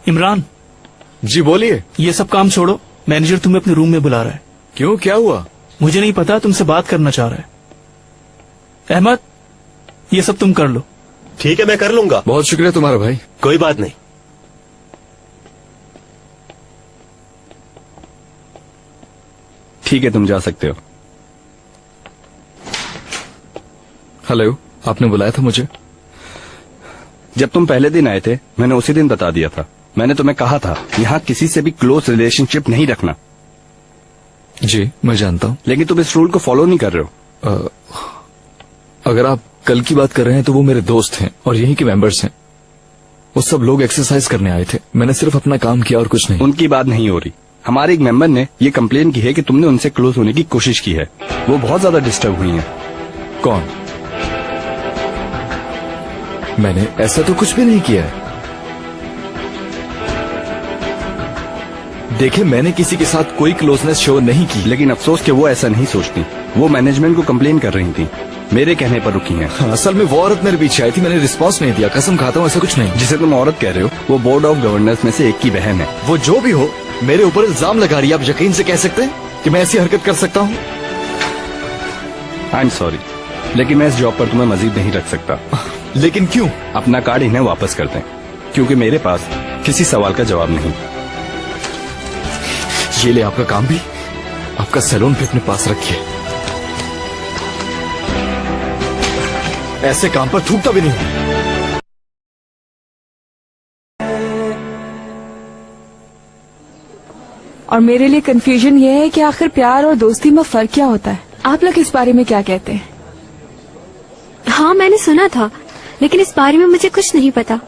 इमरान जी बोलिए। ये सब काम छोड़ो, मैनेजर तुम्हें अपने रूम में बुला रहा है। क्यों, क्या हुआ? मुझे नहीं पता, तुमसे बात करना चाह रहा है। अहमद, ये सब तुम कर लो। ठीक है, मैं कर लूंगा। बहुत शुक्रिया तुम्हारा भाई। कोई बात नहीं। ठीक है, तुम जा सकते हो। हेलो, आपने बुलाया था मुझे? जब तुम पहले दिन आए थे मैंने उसी दिन बता दिया था। मैंने तुम्हें कहा था यहाँ किसी से भी क्लोज रिलेशनशिप नहीं रखना। जी मैं जानता हूँ, लेकिन तुम इस रूल को फॉलो नहीं कर रहे हो। अगर आप कल की बात कर रहे हैं तो वो मेरे दोस्त हैं और यहीं के मेंबर्स हैं। वो सब लोग एक्सरसाइज करने आए थे, मैंने सिर्फ अपना काम किया और कुछ नहीं। उनकी बात नहीं हो रही। हमारे एक मेंबर ने ये कंप्लेन की है कि तुमने उनसे क्लोज होने की कोशिश की है। वो बहुत ज्यादा डिस्टर्ब हुई हैं। कौन? मैंने ऐसा तो कुछ भी नहीं किया है। देखिए, मैंने किसी के साथ कोई क्लोजनेस शो नहीं की। लेकिन अफसोस कि वो ऐसा नहीं सोचती। वो मैनेजमेंट को कंप्लेन कर रही थी, मेरे कहने पर रुकी हैं। हाँ, असल में वो औरत मेरे पीछे आई थी, मैंने रिस्पांस नहीं दिया। कसम खाता हूँ ऐसा कुछ नहीं। जिसे तुम औरत कह रहे हो वो बोर्ड ऑफ गवर्नर्स में से एक की बहन है। वो जो भी हो, मेरे ऊपर इल्जाम लगा रही है। आप यकीन से कह सकते हैं कि मैं ऐसी हरकत कर सकता हूँ? आई एम सॉरी, लेकिन मैं इस जॉब पर तुम्हें मजीद नहीं रख सकता। लेकिन क्यों? अपना कार्ड इन्हें वापस कर दें, क्योंकि मेरे पास किसी सवाल का जवाब नहीं। ये ले आपका काम भी, आपका सैलून भी अपने पास रखिए। ऐसे काम पर थूकता भी नहीं। और मेरे लिए कंफ्यूजन ये है कि आखिर प्यार और दोस्ती में फर्क क्या होता है। आप लोग इस बारे में क्या कहते हैं? हाँ, मैंने सुना था, लेकिन इस बारे में मुझे कुछ नहीं पता।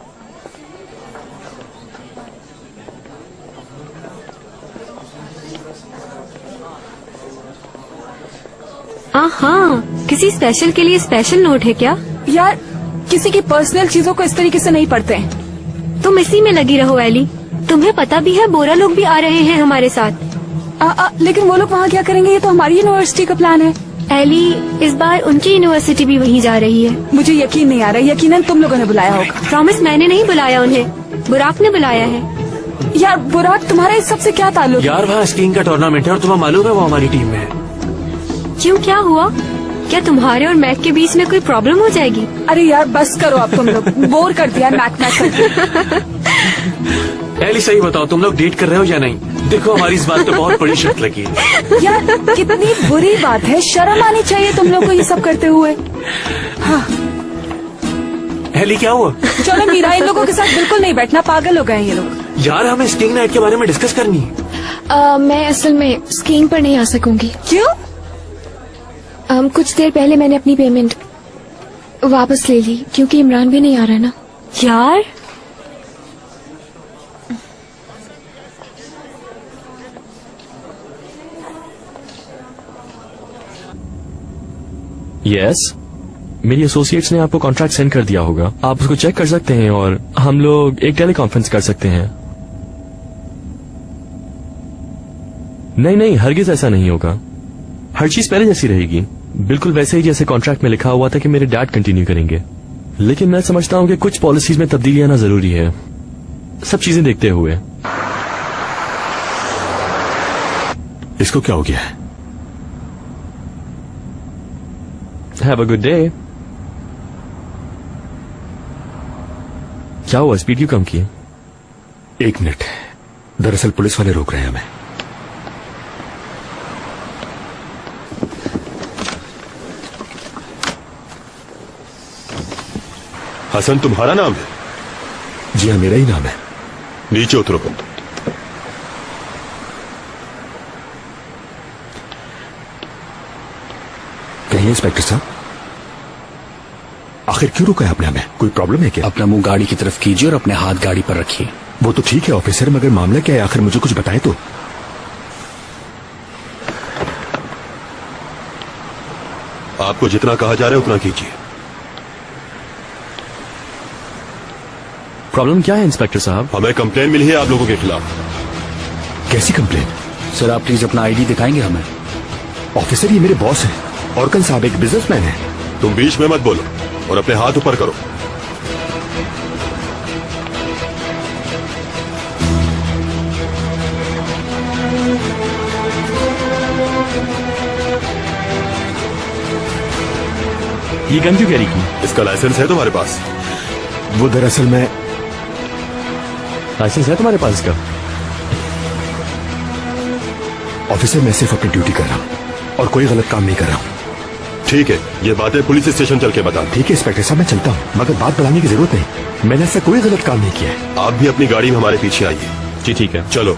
हाँ, किसी स्पेशल के लिए स्पेशल नोट है क्या? यार, किसी की पर्सनल चीजों को इस तरीके से नहीं पढ़ते हैं। तुम इसी में लगी रहो एली। तुम्हें पता भी है बोरा लोग भी आ रहे हैं हमारे साथ। लेकिन वो लोग वहाँ क्या करेंगे? ये तो हमारी यूनिवर्सिटी का प्लान है। एली, इस बार उनकी यूनिवर्सिटी भी वहीं जा रही है। मुझे यकीन नहीं आ रहा। यकीनन तुम लोगों ने बुलाया होगा। प्रॉमिस, मैंने नहीं बुलाया उन्हें, बुराक ने बुलाया है। यार बुराक, तुम्हारा इस सबसे क्या ताल्लुक? यार वहाँ स्कीइंग का टूर्नामेंट है और तुम्हें मालूम है वो हमारी टीम में है। क्यों, क्या हुआ? क्या तुम्हारे और मैक के बीच में कोई प्रॉब्लम हो जाएगी? अरे यार बस करो अब, तुम लोग बोर कर दिया मैक करके। एली सही बताओ, तुम लोग डेट कर रहे हो या नहीं? देखो हमारी इस बात पे बहुत बड़ी शर्त लगी है। यार कितनी बुरी बात है, शर्म आनी चाहिए तुम लोग को ये सब करते हुए। हाँ। एली क्या हुआ? चलो मीरा, इन लोगों के साथ बिल्कुल नहीं बैठना, पागल हो गए ये लोग। यार हमें स्कीइंग नाइट के बारे में डिस्कस करनी है। मैं असल में स्कीइंग पर नहीं आ सकूंगी। क्यों? कुछ देर पहले मैंने अपनी पेमेंट वापस ले ली, क्योंकि इमरान भी नहीं आ रहा ना। यार यस, मेरी एसोसिएट्स ने आपको कॉन्ट्रैक्ट सेंड कर दिया होगा। आप उसको चेक कर सकते हैं और हम लोग एक टेली कॉन्फ्रेंस कर सकते हैं। नहीं, हरगिज ऐसा नहीं होगा। हर चीज पहले जैसी रहेगी, बिल्कुल वैसे ही जैसे कॉन्ट्रैक्ट में लिखा हुआ था कि मेरे डैड कंटिन्यू करेंगे। लेकिन मैं समझता हूं कि कुछ पॉलिसीज में तब्दीली आना जरूरी है, सब चीजें देखते हुए। इसको क्या हो गया है? Have a good day. क्या हुआ, स्पीड क्यों कम की? एक मिनट, दरअसल पुलिस वाले रोक रहे हैं हमें। हसन तुम्हारा नाम है? जी हाँ, मेरा ही नाम है। नीचे उतरो। कहिए इंस्पेक्टर साहब, आखिर क्यों रुका है आपने हमें? कोई प्रॉब्लम है क्या? अपना मुंह गाड़ी की तरफ कीजिए और अपने हाथ गाड़ी पर रखिए। वो तो ठीक है ऑफिसर, मगर मामला क्या है आखिर? मुझे कुछ बताएं तो। आपको जितना कहा जा रहा है उतना कीजिए। प्रॉब्लम क्या है इंस्पेक्टर साहब? हमें कंप्लेन मिली है आप लोगों के खिलाफ। कैसी कंप्लेन? सर आप प्लीज अपना आईडी दिखाएंगे हमें। ऑफिसर ये मेरे बॉस हैं, ऑर्कन साहब एक बिजनेसमैन है। तुम बीच में मत बोलो और अपने हाथ ऊपर करो। ये गन क्यों कैरी की? इसका लाइसेंस है तुम्हारे पास? वो दरअसल मैं लाइसेंस है तुम्हारे पास इसका? ऑफिसर, मैं सिर्फ अपनी ड्यूटी कर रहा हूँ और कोई गलत काम नहीं कर रहा हूँ। ठीक है, ये बातें पुलिस स्टेशन चल के बता। ठीक है इंस्पेक्टर साहब, मैं चलता हूँ, मगर बात बढ़ाने की जरूरत नहीं। मैंने ऐसा कोई गलत काम नहीं किया है। आप भी अपनी गाड़ी में हमारे पीछे आइए। जी ठीक है। चलो।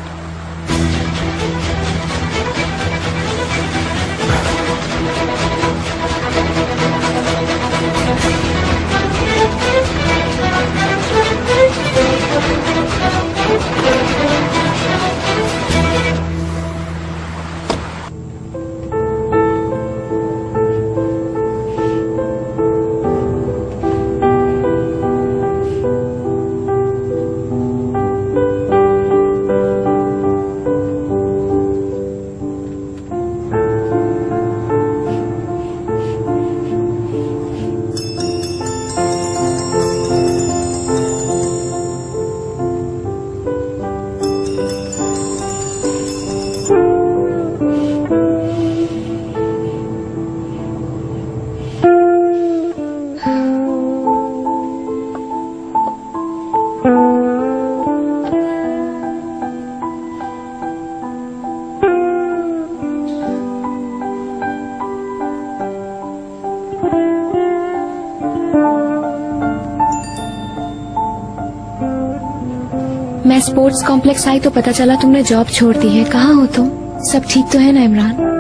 मैं स्पोर्ट्स कॉम्प्लेक्स आई तो पता चला तुमने जॉब छोड़ दी है। कहाँ हो तुम? सब ठीक तो है ना इमरान?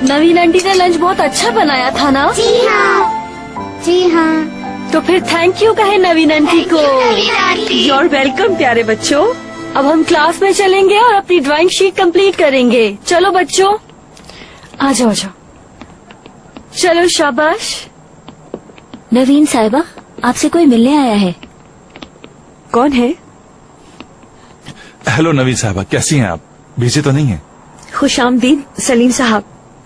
नवीन आंटी ने लंच बहुत अच्छा बनाया था ना? जी हाँ, जी हाँ। तो फिर थैंक यू कहे नवीन आंटी को। योर वेलकम प्यारे बच्चों। अब हम क्लास में चलेंगे और अपनी ड्राइंग शीट कंप्लीट करेंगे। चलो बच्चों, आ जाओ जाओ। चलो शाबाश। नवीन साहिबा, आपसे कोई मिलने आया है। कौन है? हेलो नवीन साहबा, कैसी हैं आप? बिजी तो नहीं है? खुशामदीद सलीम साहब।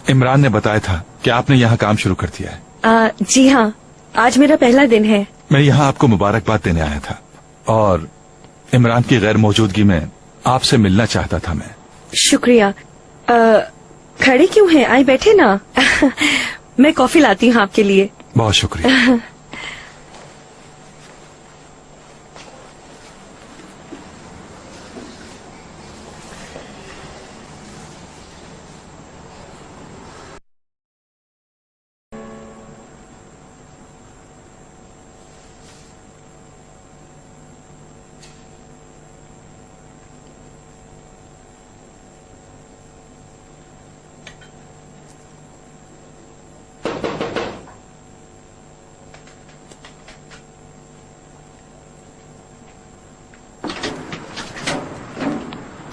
इमरान ने बताया था कि आपने यहाँ काम शुरू कर दिया है। जी हाँ, आज मेरा पहला दिन है। मैं यहाँ आपको मुबारकबाद देने आया था और इमरान की गैर मौजूदगी में आपसे मिलना चाहता था मैं। शुक्रिया। खड़े क्यों हैं? आए बैठे ना। मैं कॉफी लाती हूँ आपके लिए। बहुत शुक्रिया।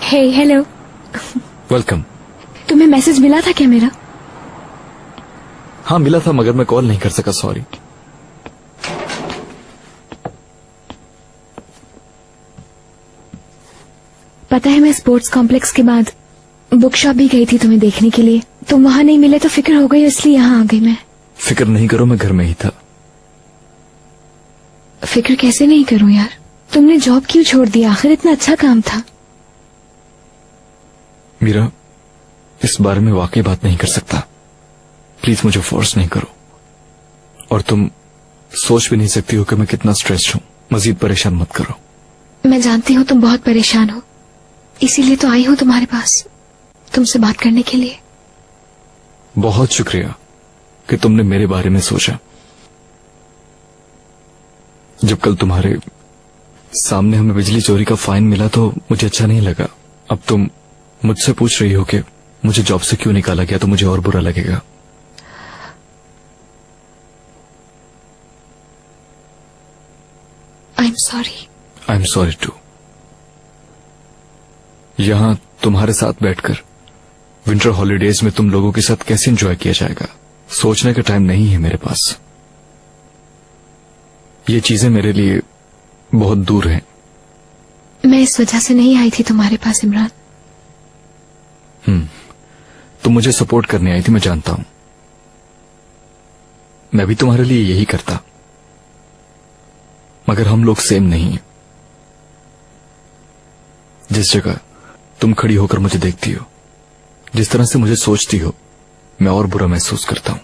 हे हेलो। वेलकम। तुम्हें मैसेज मिला था क्या मेरा? हाँ मिला था, मगर मैं कॉल नहीं कर सका, सॉरी। पता है, मैं स्पोर्ट्स कॉम्प्लेक्स के बाद बुक शॉप भी गई थी तुम्हें देखने के लिए। तुम वहाँ नहीं मिले तो फिक्र हो गई, इसलिए यहाँ आ गई मैं। फिक्र नहीं करो, मैं घर में ही था। फिक्र कैसे नहीं करूं यार? तुमने जॉब क्यों छोड़ दिया? आखिर इतना अच्छा काम था। मीरा, इस बारे में वाकई बात नहीं कर सकता। प्लीज मुझे फोर्स नहीं करो। और तुम सोच भी नहीं सकती हो कि मैं कितना स्ट्रेस्ड हूं। मजीद परेशान मत करो। मैं जानती हूँ तुम बहुत परेशान हो, इसीलिए तो आई हूँ तुम्हारे पास तुमसे बात करने के लिए। बहुत शुक्रिया कि तुमने मेरे बारे में सोचा। जब कल तुम्हारे सामने हमें बिजली चोरी का फाइन मिला तो मुझे अच्छा नहीं लगा। अब तुम मुझसे पूछ रही हो कि मुझे जॉब से क्यों निकाला गया, तो मुझे और बुरा लगेगा। I am sorry. I am sorry too. यहाँ तुम्हारे साथ बैठकर विंटर हॉलीडेज में तुम लोगों के साथ कैसे एंजॉय किया जाएगा, सोचने का टाइम नहीं है मेरे पास। ये चीजें मेरे लिए बहुत दूर हैं। मैं इस वजह से नहीं आई थी तुम्हारे पास इमरान। तुम मुझे सपोर्ट करने आई थी, मैं जानता हूं। मैं भी तुम्हारे लिए यही करता, मगर हम लोग सेम नहीं हैं। जिस जगह तुम खड़ी होकर मुझे देखती हो, जिस तरह से मुझे सोचती हो, मैं और बुरा महसूस करता हूं।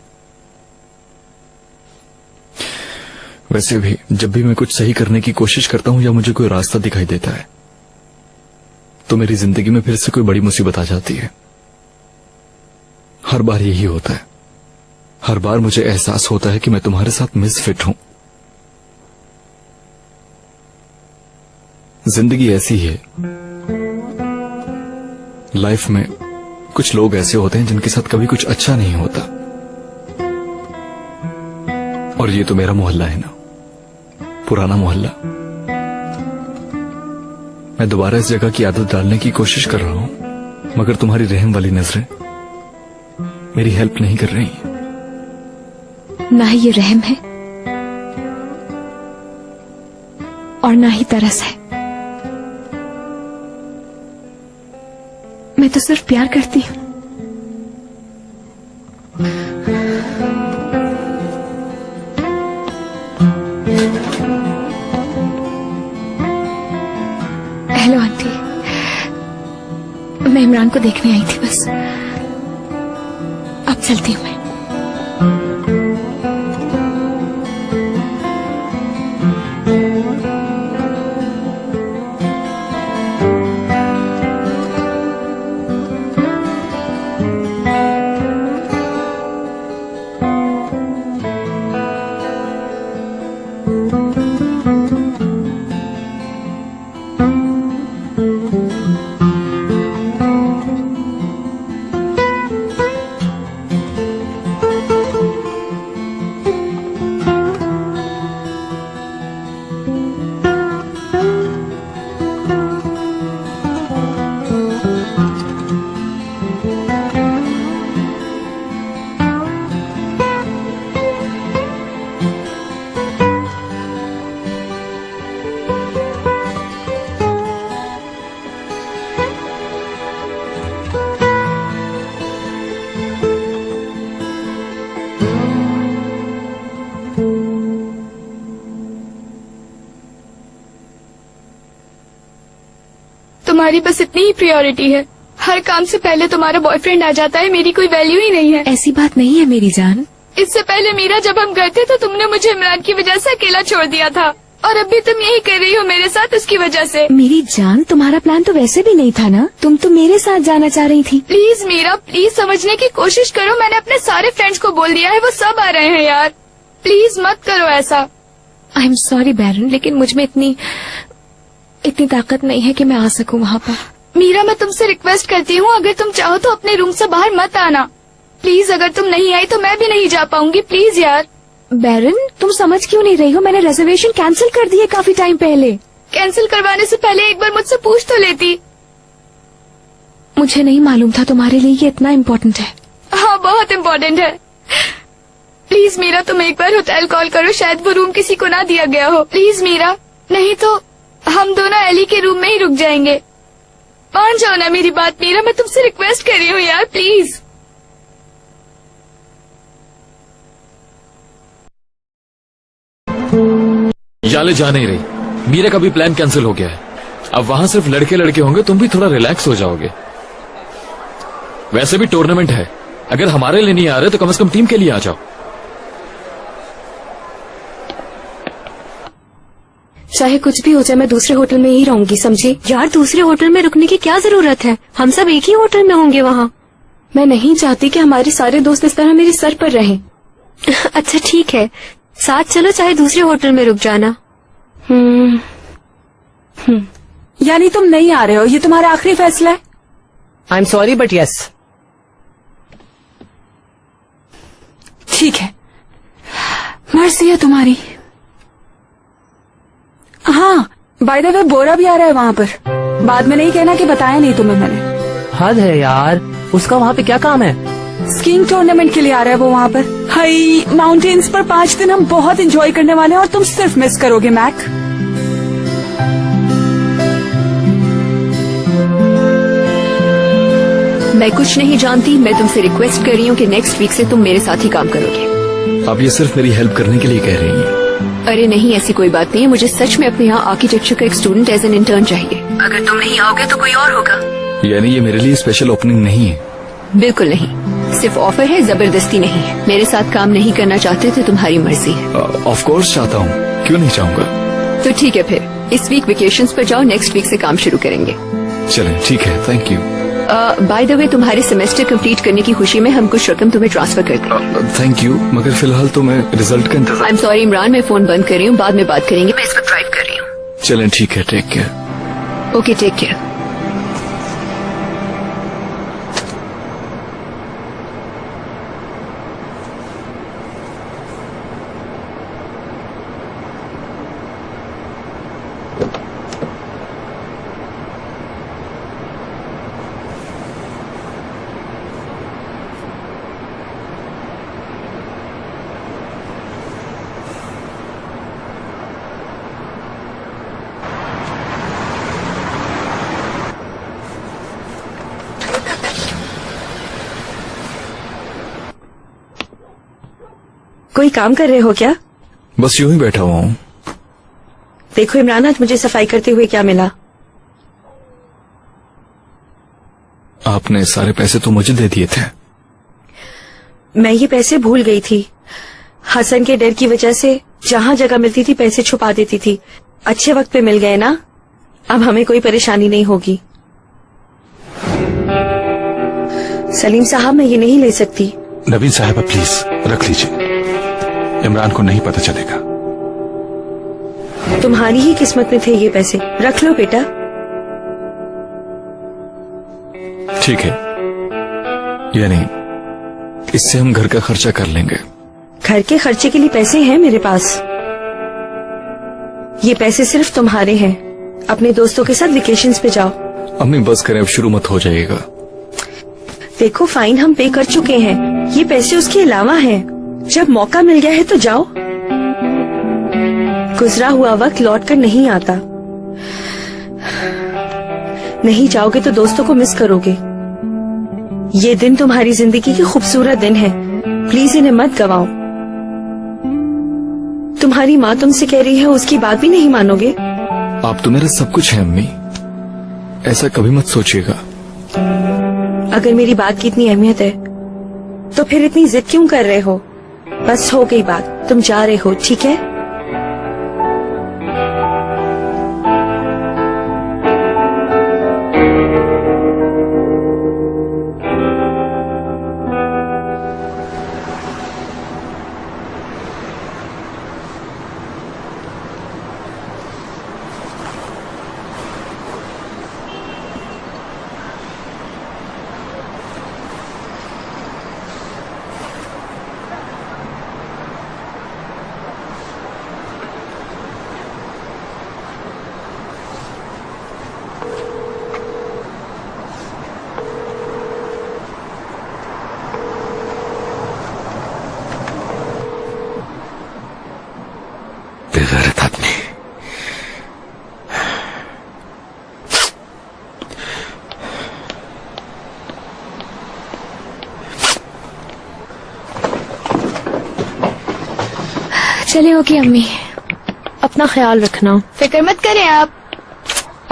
वैसे भी जब भी मैं कुछ सही करने की कोशिश करता हूं या मुझे कोई रास्ता दिखाई देता है, तो मेरी जिंदगी में फिर से कोई बड़ी मुसीबत आ जाती है। हर बार यही होता है। हर बार मुझे एहसास होता है कि मैं तुम्हारे साथ मिसफिट हूं। जिंदगी ऐसी है, लाइफ में कुछ लोग ऐसे होते हैं जिनके साथ कभी कुछ अच्छा नहीं होता। और ये तो मेरा मोहल्ला है ना, पुराना मोहल्ला। मैं दोबारा इस जगह की आदत डालने की कोशिश कर रहा हूं, मगर तुम्हारी रहम वाली नजरें मेरी हेल्प नहीं कर रही। ना ही ये रहम है और ना ही तरस है। मैं तो सिर्फ प्यार करती हूं। हेलो आंटी, मैं इमरान को देखने आई थी बस। अब चलती हूं मैं। तुम्हारी बस इतनी ही प्रायोरिटी है। हर काम से पहले तुम्हारा बॉयफ्रेंड आ जाता है, मेरी कोई वैल्यू ही नहीं है। ऐसी बात नहीं है मेरी जान। इससे पहले मीरा जब हम गए थे तो तुमने मुझे इमरान की वजह से अकेला छोड़ दिया था, और अभी तुम यही कर रही हो मेरे साथ उसकी वजह से। मेरी जान, तुम्हारा प्लान तो वैसे भी नहीं था ना, तुम तो मेरे साथ जाना चाह रही थी। प्लीज मीरा, प्लीज समझने की कोशिश करो। मैंने अपने सारे फ्रेंड्स को बोल दिया है, वो सब आ रहे हैं यार। प्लीज मत करो ऐसा। आई एम सॉरी बैरन, लेकिन मुझ में इतनी ताकत नहीं है कि मैं आ सकूं वहाँ पर। मीरा, मैं तुमसे रिक्वेस्ट करती हूँ, अगर तुम चाहो तो अपने रूम से बाहर मत आना प्लीज। अगर तुम नहीं आई तो मैं भी नहीं जा पाऊंगी, प्लीज यार। बैरन, तुम समझ क्यों नहीं रही हो? मैंने रिजर्वेशन कैंसिल कर दी है काफी टाइम पहले। कैंसिल करवाने से पहले एक बार मुझसे पूछ तो लेती। मुझे नहीं मालूम था तुम्हारे लिए ये इतना इम्पोर्टेंट है। हाँ, बहुत इम्पोर्टेंट है। प्लीज मीरा, तुम एक बार होटल कॉल करो, शायद वो रूम किसी को ना दिया गया हो। प्लीज मीरा, नहीं तो हम दोनों एली के रूम में ही रुक जाएंगे। मान जाओ ना मेरी बात मीरा, मैं तुमसे रिक्वेस्ट कर रही हूँ यार, प्लीज। याले जा नहीं रही, मीरा का भी प्लान कैंसिल हो गया है। अब वहां सिर्फ लड़के लड़के होंगे, तुम भी थोड़ा रिलैक्स हो जाओगे। वैसे भी टूर्नामेंट है, अगर हमारे लिए नहीं आ रहे तो कम से कम टीम के लिए आ जाओ। चाहे कुछ भी हो जाए, मैं दूसरे होटल में ही रहूंगी, समझी? यार, दूसरे होटल में रुकने की क्या जरूरत है? हम सब एक ही होटल में होंगे वहाँ। मैं नहीं चाहती कि हमारे सारे दोस्त इस तरह मेरे सर पर रहें। अच्छा ठीक है, साथ चलो, चाहे दूसरे होटल में रुक जाना। यानी तुम नहीं आ रहे हो, ये तुम्हारा आखिरी फैसला है? आई एम सॉरी बट यस। ठीक है, मर्जी है तुम्हारी। हाँ, बाय द वे बोरा भी आ रहा है वहाँ पर। बाद में नहीं कहना कि बताया नहीं तुम्हें मैंने। हद है यार, उसका वहाँ पे क्या काम है? स्कीइंग टूर्नामेंट के लिए आ रहा है वो वहाँ पर। हाई माउंटेन्स पर 5 दिन हम बहुत एंजॉय करने वाले हैं और तुम सिर्फ मिस करोगे मैक। मैं कुछ नहीं जानती, मैं तुमसे रिक्वेस्ट कर रही हूँ कि नेक्स्ट वीक से तुम मेरे साथ ही काम करोगे। आप ये सिर्फ मेरी हेल्प करने के लिए कह रही हैं? अरे नहीं, ऐसी कोई बात नहीं है। मुझे सच में अपने यहाँ आर्किटेक्चर का एक स्टूडेंट एज एन इंटर्न चाहिए। अगर तुम नहीं आओगे तो कोई और होगा। यानी ये मेरे लिए स्पेशल ओपनिंग नहीं है? बिल्कुल नहीं, सिर्फ ऑफर है, जबरदस्ती नहीं है। मेरे साथ काम नहीं करना चाहते तो तुम्हारी मर्जी है। ऑफ कोर्स चाहता हूँ, क्यों नहीं चाहूँगा। तो ठीक है, फिर इस वीक वेकेशंस पर जाओ, नेक्स्ट वीक से काम शुरू करेंगे। चलें, ठीक है, thank you. By the way, तुम्हारे सेमेस्टर कंप्लीट करने की खुशी में हम कुछ रकम तुम्हें ट्रांसफर कर देंगे। थैंक यू, मगर फिलहाल तो मैं रिजल्ट का इंतजार। आई एम सॉरी इमरान, मैं फोन बंद कर रही हूँ, बाद में बात करेंगे। मैं इसको ड्राइव कर रही हूँ। चलें, ठीक है, take care. Okay, take care. कोई काम कर रहे हो क्या? बस यूं ही बैठा हुआ हूँ। देखो इमरान, आज मुझे सफाई करते हुए क्या मिला। आपने सारे पैसे तो मुझे दे दिए थे। मैं ये पैसे भूल गई थी। हसन के डर की वजह से जहाँ जगह मिलती थी पैसे छुपा देती थी। अच्छे वक्त पे मिल गए ना, अब हमें कोई परेशानी नहीं होगी। सलीम साहब, मैं ये नहीं ले सकती। नवीन साहब प्लीज रख लीजिए, इमरान को नहीं पता चलेगा। तुम्हारी ही किस्मत में थे ये पैसे, रख लो बेटा। ठीक है, यानी इससे हम घर का खर्चा कर लेंगे। घर के खर्चे के लिए पैसे हैं मेरे पास। ये पैसे सिर्फ तुम्हारे हैं। अपने दोस्तों के साथ वेकेशंस पे जाओ। अम्मी बस करें, अब शुरू मत हो जाइएगा। देखो फाइन हम पे कर चुके हैं, ये पैसे उसके अलावा हैं। जब मौका मिल गया है तो जाओ। गुजरा हुआ वक्त लौट कर नहीं आता। नहीं जाओगे तो दोस्तों को मिस करोगे। ये दिन तुम्हारी जिंदगी की खूबसूरत दिन है, प्लीज इन्हें मत गवाओ। तुम्हारी माँ तुमसे कह रही है, उसकी बात भी नहीं मानोगे? आप तो मेरा सब कुछ है अम्मी, ऐसा कभी मत सोचिएगा। अगर मेरी बात की इतनी अहमियत है तो फिर इतनी जिद क्यों कर रहे हो? बस हो गई बात, तुम जा रहे हो, ठीक है? बेगैरत आदमी। चले ओके अम्मी, अपना ख्याल रखना। फिक्र मत करें आप।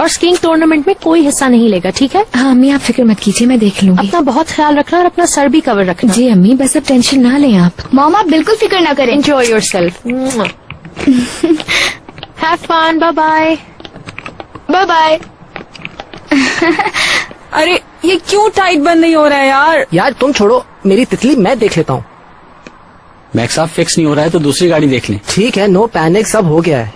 और स्कीइंग टूर्नामेंट में कोई हिस्सा नहीं लेगा, ठीक है? हाँ अम्मी, आप फिक्र मत कीजिए, मैं देख लूंगी। अपना बहुत ख्याल रखना और अपना सर भी कवर रखना। जी अम्मी, बस अब टेंशन ना लें आप। मॉम आप बिल्कुल फिक्र ना करें। Enjoy yourself. Have fun, bye bye. Bye bye. अरे ये क्यों टाइट बंद नहीं हो रहा है यार? यार तुम छोड़ो, मेरी तितली मैं देख लेता हूँ। मैक्स आप फिक्स नहीं हो रहा है तो दूसरी गाड़ी देख लें। ठीक है, नो पैनिक, सब हो गया है।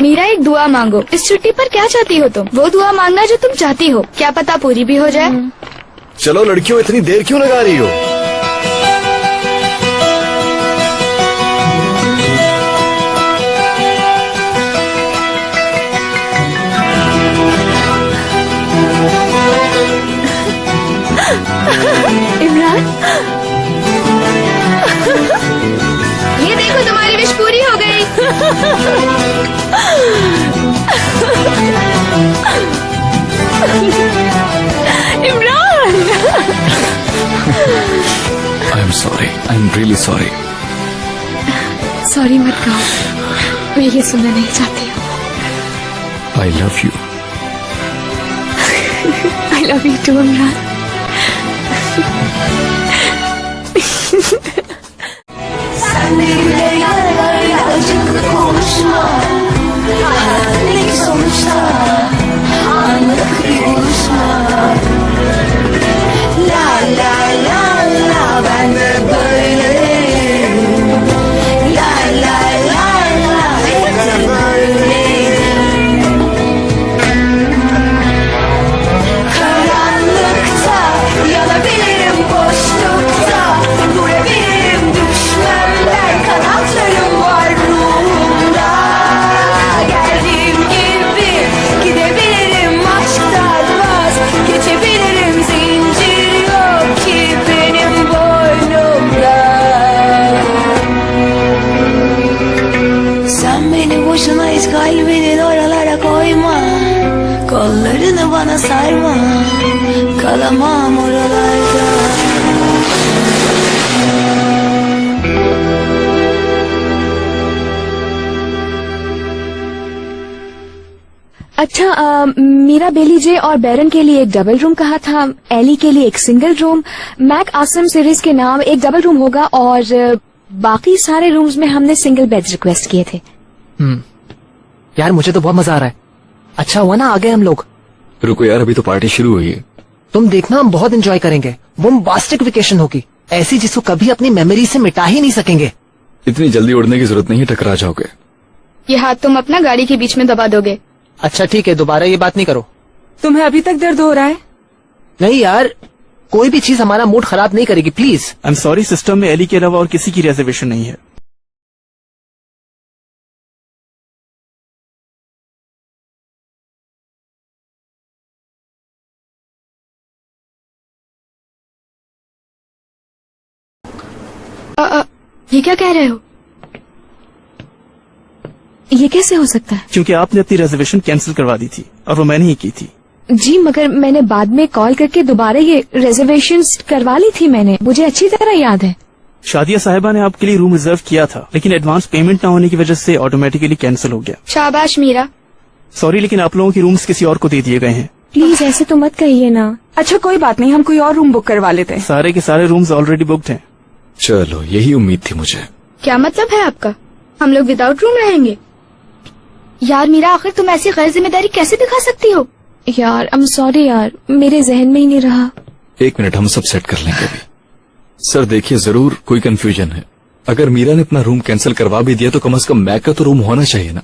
मीरा एक दुआ मांगो। इस छुट्टी पर क्या चाहती हो तुम? वो दुआ मांगना जो तुम चाहती हो, क्या पता पूरी भी हो जाए। चलो लड़कियों, इतनी देर क्यों लगा रही हो? Sorry, I am really sorry. Sorry मत कहो, मैं ये सुनना नहीं चाहती हूँ। I love you. I love you too Imran. Boşuna hiç kalbinin oralara koyma, kollarını bana sarma, kalamam oralarda. अच्छा मीरा बेली जे और बैरन के लिए एक डबल रूम कहा था, एली के लिए एक single room, Mac awesome series के नाम एक डबल रूम होगा और बाकी सारे रूम्स में हमने सिंगल बेड रिक्वेस्ट किए थे। यार मुझे तो बहुत मजा आ रहा है। अच्छा हुआ ना आ गए हम लोग। रुको यार, अभी तो पार्टी शुरू हुई है। तुम देखना हम बहुत एंजॉय करेंगे। बॉम्बास्टिक वेकेशन होगी, ऐसी जिसको कभी अपनी मेमोरी से मिटा ही नहीं सकेंगे। इतनी जल्दी उड़ने की जरूरत नहीं है, टकरा जाओगे। ये हाथ तुम अपना गाड़ी के बीच में दबा दोगे। अच्छा ठीक है, दोबारा ये बात नहीं करो। तुम्हें अभी तक दर्द हो रहा है? नहीं यार, कोई भी चीज हमारा मूड खराब नहीं करेगी please. I am sorry, system में एली के अलावा और किसी की रिजर्वेशन नहीं है। ये क्या कह रहे हो? ये कैसे हो सकता है? क्योंकि आपने अपनी रिजर्वेशन कैंसिल करवा दी थी और वो मैंने ही की थी। जी मगर मैंने बाद में कॉल करके दोबारा ये रिजर्वेशंस करवा ली थी मैंने, मुझे अच्छी तरह याद है। शादिया साहिबा ने आपके लिए रूम रिजर्व किया था, लेकिन एडवांस पेमेंट न होने की वजह से ऑटोमेटिकली कैंसिल हो गया। शाबाश मीरा। सॉरी, लेकिन आप लोगों के रूम्स किसी और को दे दिए गए हैं। प्लीज ऐसे तो मत कहिए ना। अच्छा कोई बात नहीं, हम कोई और रूम बुक करवा लेते हैं। सारे के सारे रूम्स ऑलरेडी बुक्ड हैं। चलो, यही उम्मीद थी मुझे। क्या मतलब है आपका? हम लोग विदाउट रूम रहेंगे? यार मीरा, आखिर तुम ऐसी गैर जिम्मेदारी कैसे दिखा सकती हो? यार आई एम सॉरी यार, मेरे जहन में ही नहीं रहा। एक मिनट, हम सब सेट कर लेंगे अभी। सर देखिए, जरूर कोई कंफ्यूजन है। अगर मीरा ने अपना रूम कैंसिल करवा भी दिया तो कम से कम मैक का तो रूम होना चाहिए ना।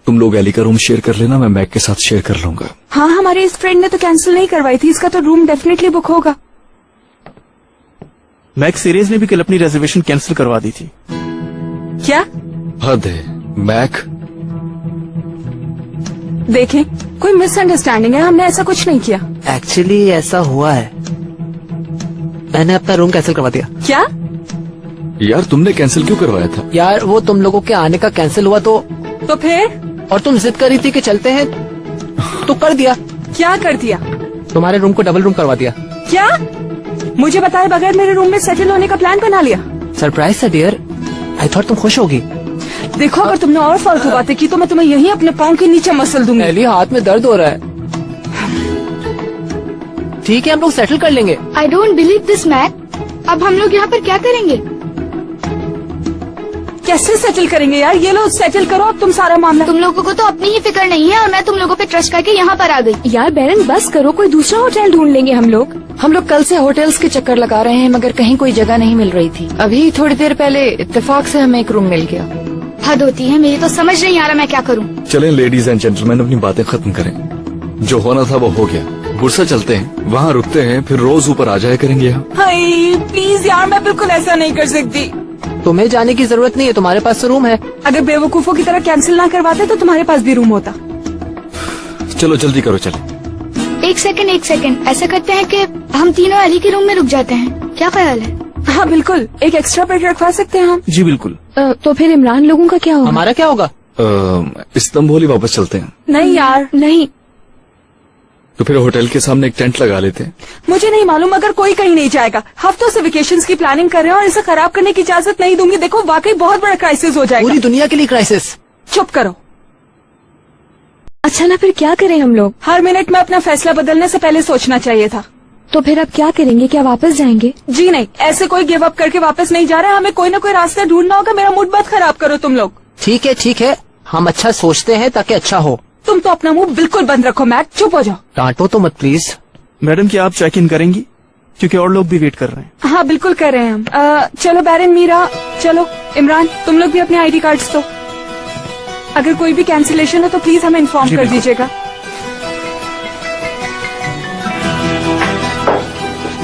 तुम लोग एली का रूम शेयर कर लेना, मैं मैक के साथ शेयर कर लूंगा। हाँ, हमारे इस फ्रेंड ने तो कैंसिल नहीं करवाई थी, इसका तो रूम डेफिनेटली बुक होगा। मैक सीरीज ने भी कल अपनी रिजर्वेशन कैंसिल करवा दी थी। क्या हद है मैक। देखें, कोई मिसअंडरस्टैंडिंग है, हमने ऐसा कुछ नहीं किया। एक्चुअली ऐसा हुआ है, मैंने अपना रूम कैंसिल करवा दिया। क्या? यार तुमने कैंसिल क्यों करवाया था? यार वो तुम लोगों के आने का कैंसिल हुआ तो फिर? और तुम जिद कर रही थी कि चलते हैं तो कर दिया। क्या कर दिया? तुम्हारे रूम को डबल रूम करवा दिया। क्या? मुझे बताए बगैर मेरे रूम में सेटल होने का प्लान बना लिया। सरप्राइज था डियर, आई थॉट तुम खुश होगी। देखो, अगर तुमने और फालतू बातें की तो मैं तुम्हें यहीं अपने पाँव के नीचे मसल दूंगी। एली, हाथ में दर्द हो रहा है। ठीक है, हम लोग सेटल कर लेंगे। I don't believe this Mac. अब हम लोग यहाँ पर क्या करेंगे? कैसे सेटल करेंगे यार? ये लो सेटल करो अब तुम सारा मामला। तुम लोगों को तो अपनी ही फिक्र नहीं है और मैं तुम लोगों पे ट्रस्ट करके यहाँ पर आ गई। यार बैरन बस करो, कोई दूसरा होटल ढूंढ लेंगे हम लोग। हम लोग कल से होटल्स के चक्कर लगा रहे हैं मगर कहीं कोई जगह नहीं मिल रही थी। अभी थोड़ी देर पहले इत्तेफाक से हमें एक रूम मिल गया। हद होती है, मेरी तो समझ नहीं आ रहा मैं क्या करूँ। चलें लेडीज एंड जेंटलमैन, अपनी बातें खत्म करें। जो होना था वो हो गया। बुरसा चलते हैं, वहाँ रुकते हैं, फिर रोज ऊपर आ जाया करेंगे यहाँ। हाय प्लीज यार, मैं बिल्कुल ऐसा नहीं कर सकती। तुम्हें जाने की जरूरत नहीं है, तुम्हारे पास तो रूम है। अगर बेवकूफों की तरह कैंसिल ना करवाते तो तुम्हारे पास भी रूम होता। चलो जल्दी करो, चले। एक सेकंड, ऐसा करते हैं कि हम तीनों एली के रूम में रुक जाते हैं, क्या ख्याल है? हाँ बिल्कुल, एक एक्स्ट्रा बेड रखवा सकते हैं हम। जी बिल्कुल। तो फिर इमरान लोगों का क्या होगा? हमारा क्या होगा? इस्तांबुल ही वापस चलते हैं। नहीं यार, नहीं, तो फिर होटल के सामने एक टेंट लगा लेते हैं। मुझे नहीं मालूम, अगर कोई कहीं नहीं जाएगा। हफ्तों से वेकेशंस की प्लानिंग कर रहे हैं और इसे खराब करने की इजाजत नहीं दूंगी। देखो वाकई बहुत बड़ा क्राइसिस हो जाएगा। पूरी दुनिया के लिए क्राइसिस। चुप करो। अच्छा ना, फिर क्या करें हम लोग? हर मिनट में अपना फैसला बदलने से पहले सोचना चाहिए था। तो फिर अब क्या करेंगे? क्या वापस जाएंगे? जी नहीं, ऐसे कोई गिव अप करके वापस नहीं जा रहा। हमें कोई ना कोई रास्ता ढूंढना होगा। मेरा मूड मत खराब करो तुम लोग। ठीक है, हम अच्छा सोचते हैं ताकि अच्छा हो। तुम तो अपना मुंह बिल्कुल बंद रखो मैक, चुप हो जाओ। डांटो तो मत प्लीज। मैडम क्या आप चेक इन करेंगी? क्योंकि और लोग भी वेट कर रहे हैं। हाँ बिल्कुल कर रहे हैं हम। चलो बैरन, मीरा, चलो इमरान, तुम लोग भी अपने ID कार्ड्स दो। अगर कोई भी कैंसिलेशन हो तो प्लीज हमें इन्फॉर्म कर दीजिएगा।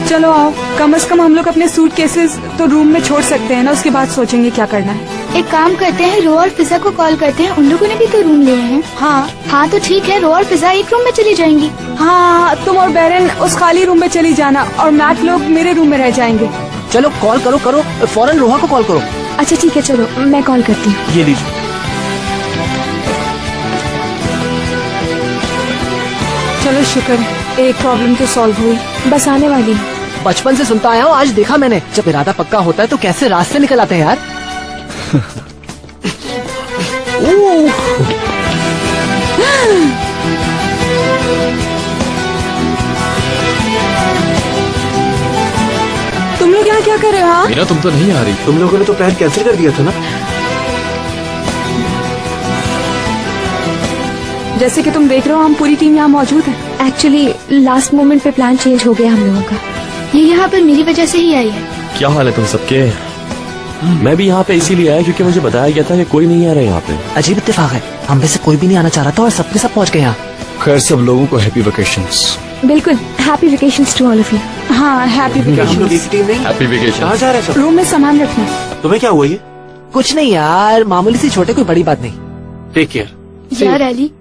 चलो आओ, कम से कम हम लोग अपने सूटकेसेस तो रूम में छोड़ सकते हैं ना, उसके बाद सोचेंगे क्या करना है। एक काम करते हैं, रो और फिजा को कॉल करते हैं। उन लोगों ने भी तो रूम लिए हैं। हाँ तो ठीक है, रो और फिजा एक रूम में चली जाएंगी। हाँ, तुम और बैरन उस खाली रूम में चली जाना और मैक लोग मेरे रूम में रह जाएंगे। चलो कॉल करो, फौरन रोहा को कॉल करो। अच्छा ठीक है, चलो मैं कॉल करती हूँ। ये लीजिए। चलो शुक्र है, एक प्रॉब्लम तो सॉल्व हुई। बस आने वाली। बचपन से सुनता आया हूँ, आज देखा मैंने। जब इरादा पक्का होता है तो कैसे रास्ते निकल आते हैं यार। तुम लोग यहाँ क्या कर रहे हो? हाँ मीरा, तुम तो नहीं आ रही। तुम लोगों ने तो प्लान कैंसिल कर दिया था ना। जैसे कि तुम देख रहे हो, हम पूरी टीम यहाँ मौजूद है। एक्चुअली लास्ट मोमेंट पे प्लान चेंज हो गया हम लोगों का। ये यहाँ पर मेरी वजह से ही आई है। क्या हाल है तुम सबके? मैं भी यहाँ पे इसीलिए आया क्योंकि मुझे बताया गया था कि कोई नहीं आ रहा यहाँ पे। अजीब इत्तेफाक है, हम में से कोई भी नहीं आना चाह रहा था और सबके सब पहुँच गए यहाँ। खैर, सब लोगों को हैप्पी वेकेशंस। बिल्कुल, happy vacations to all of you. हाँ हैप्पी वेकेशन। Happy vacation. कहाँ जा रहे हैं सब? रूम में सामान रखना। तुम्हें क्या हुआ? ये कुछ नहीं यार, मामूली सी छोटे, कोई बड़ी बात नहीं। Take care. यार एली,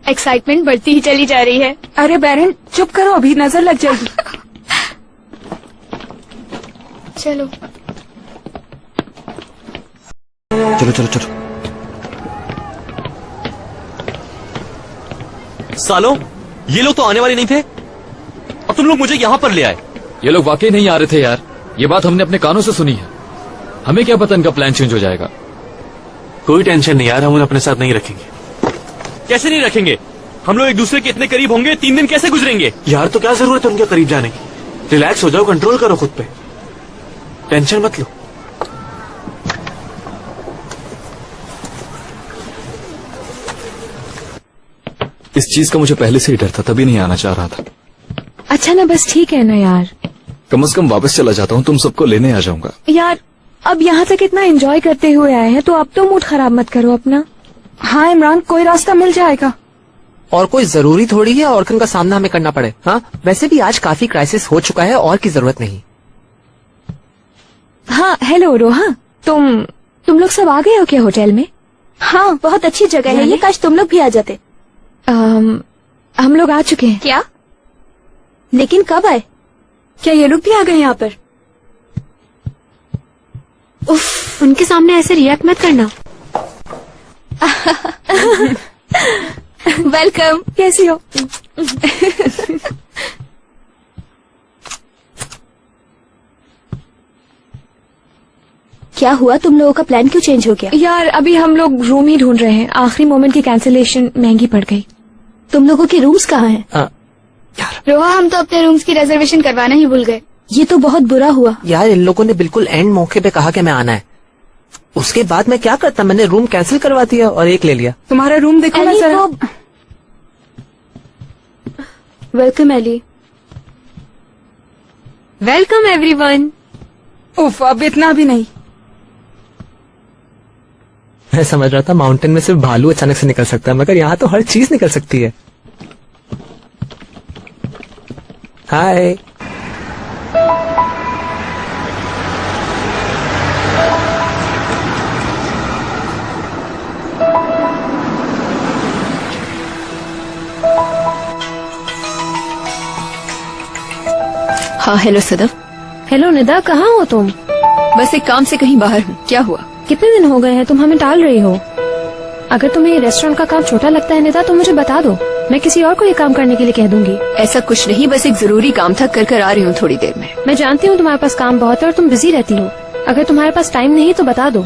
एक्साइटमेंट बढ़ती ही चली जा रही है। अरे बैरन चुप करो, अभी नजर लग जाएगी। चलो चलो। सालो, ये लोग तो आने वाले नहीं थे और तुम लोग मुझे यहाँ पर ले आए। ये लोग वाकई नहीं आ रहे थे यार। ये बात हमने अपने कानों से सुनी है। हमें क्या पता इनका प्लान चेंज हो जाएगा। कोई टेंशन नहीं यार, हम उन्हें अपने साथ नहीं रखेंगे। कैसे नहीं रखेंगे? हम लोग एक दूसरे के इतने करीब होंगे, 3 दिन कैसे गुजरेंगे? यार तो क्या जरूरत है उनके करीब जाने की? रिलैक्स हो जाओ, कंट्रोल करो खुद पे, टेंशन मत लो। इस चीज का मुझे पहले से ही डर था, तभी नहीं आना चाह रहा था। अच्छा ना, बस ठीक है ना यार। कम से कम वापस चला जाता हूँ, तुम सबको लेने आ जाऊंगा। यार अब यहाँ तक इतना एंजॉय करते हुए आए हैं तो अब तो मूड खराब मत करो अपना। हाँ इमरान, कोई रास्ता मिल जाएगा। और कोई जरूरी थोड़ी है ऑर्कन का सामना हमें करना पड़े। हाँ वैसे भी आज काफी क्राइसिस हो चुका है, और की जरूरत नहीं। हाँ हेलो रोहा, तुम लोग सब आ गए हो क्या होटल में? हाँ बहुत अच्छी जगह है ये, काश तुम लोग भी आ जाते। हम लोग आ चुके हैं। क्या? लेकिन कब आए? क्या ये लोग भी आ गए यहाँ पर? उफ, उनके सामने ऐसे रिएक्ट मत करना। वेलकम। कैसी हो? क्या हुआ, तुम लोगों का प्लान क्यों चेंज हो गया? यार अभी हम लोग रूम ही ढूंढ रहे हैं। आखिरी मोमेंट की कैंसिलेशन महंगी पड़ गई। तुम लोगों के रूम्स कहाँ हैं? रोहा, हम तो अपने रूम्स की रिजर्वेशन करवाना ही भूल गए। ये तो बहुत बुरा हुआ। यार इन लोगों ने बिल्कुल एंड मौके पे कहा कि मैं आना है। उसके बाद मैं क्या करता, मैंने रूम कैंसिल करवा दिया और एक ले लिया। तुम्हारा रूम देखो ना जरा। Welcome Ellie. Welcome everyone. उफ, अब इतना भी नहीं। मैं समझ रहा था माउंटेन में सिर्फ भालू अचानक से निकल सकता है, मगर यहाँ तो हर चीज निकल सकती है। हाय। हाँ हेलो सदफ। हेलो निदा, कहाँ हो तुम? बस एक काम से कहीं बाहर हूँ। क्या हुआ? कितने दिन हो गए हैं, तुम हमें टाल रही हो? अगर तुम्हें रेस्टोरेंट का काम छोटा लगता है निदा तो मुझे बता दो, मैं किसी और को ये काम करने के लिए कह दूंगी। ऐसा कुछ नहीं, बस एक जरूरी काम था, कर आ रही हूँ थोड़ी देर में। मैं जानती हूँ तुम्हारे पास काम बहुत है और तुम बिजी रहती हो। अगर तुम्हारे पास टाइम नहीं तो बता दो,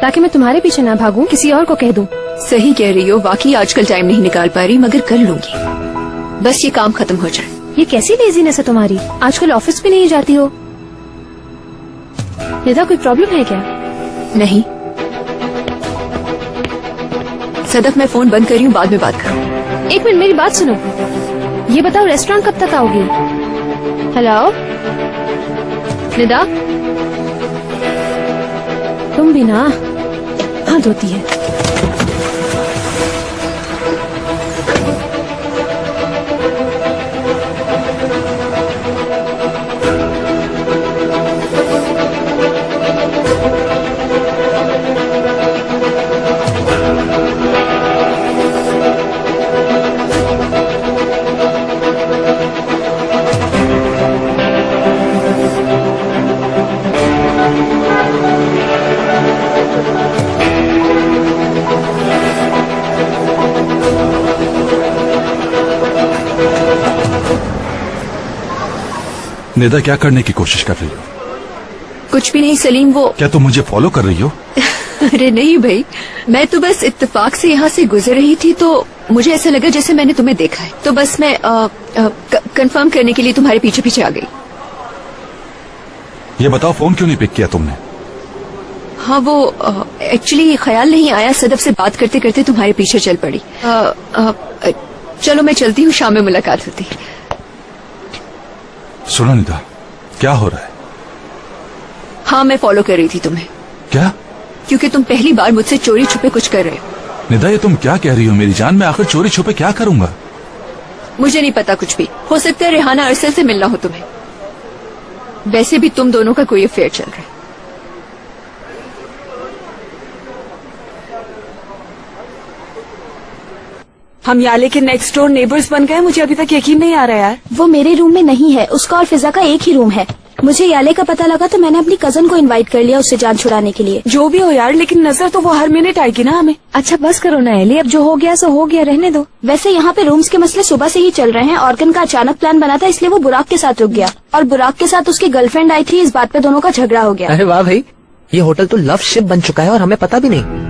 ताकि मैं तुम्हारे पीछे ना भागूं, किसी और को कह दूं। सही कह रही हो, वाकई आजकल टाइम नहीं निकाल पा रही, मगर कर लूंगी, बस ये काम खत्म हो जाए। ये कैसी लेजीनेस है तुम्हारी, आजकल ऑफिस भी नहीं जाती हो। निदा कोई प्रॉब्लम है क्या? नहीं सदफ, मैं फोन बंद कर रही हूँ, बाद में बात करूँ। एक मिनट मेरी बात सुनो, ये बताओ रेस्टोरेंट कब तक आओगी? हेलो निदा, तुम भी ना हाथ धोती है। निदा क्या करने की कोशिश कर रही हो? कुछ भी नहीं सलीम, वो क्या तुम मुझे फॉलो कर रही हो? अरे नहीं भाई, मैं तो बस इत्तेफाक से यहाँ से गुजर रही थी तो मुझे ऐसा लगा जैसे मैंने तुम्हें देखा है, तो बस मैं कंफर्म करने के लिए तुम्हारे पीछे पीछे आ गई। ये बताओ फोन क्यों नहीं पिक किया तुमने? हाँ वो एक्चुअली ख्याल नहीं आया, सदफ से बात करते करते तुम्हारे पीछे चल पड़ी। चलो मैं चलती हूँ, शाम में मुलाकात होती है। सुनो निदा, क्या हो रहा है? हाँ मैं फॉलो कर रही थी तुम्हें। क्या? क्योंकि तुम पहली बार मुझसे चोरी छुपे कुछ कर रहे हो। निदा ये तुम क्या कह रही हो मेरी जान, मैं आखिर चोरी छुपे क्या करूंगा? मुझे नहीं पता कुछ भी, हो सकता है रेहाना अरसल से मिलना हो तुम्हें। वैसे भी तुम दोनों का कोई अफेयर चल रहा है। हम याले के नेक्स्ट डोर नेबर्स बन गए, मुझे अभी तक यकीन नहीं आ रहा यार। वो मेरे रूम में नहीं है, उसका और फिजा का एक ही रूम है। मुझे याले का पता लगा तो मैंने अपनी कजन को इनवाइट कर लिया उससे जान छुड़ाने के लिए। जो भी हो यार, लेकिन नजर तो वो हर मिनट आएगी ना हमें। अच्छा बस करो ना एली, अब जो हो गया सो हो गया, रहने दो। वैसे यहाँ पे रूम्स के मसले सुबह से ही चल रहे हैं। ऑर्गन का अचानक प्लान बना था, इसलिए वो बुराक के साथ रुक गया, और बुराक के साथ उसकी गर्लफ्रेंड आई थी, इस बात पे दोनों का झगड़ा हो गया। अरे वाह भाई, ये होटल तो लव शिप बन चुका है और हमें पता भी नहीं।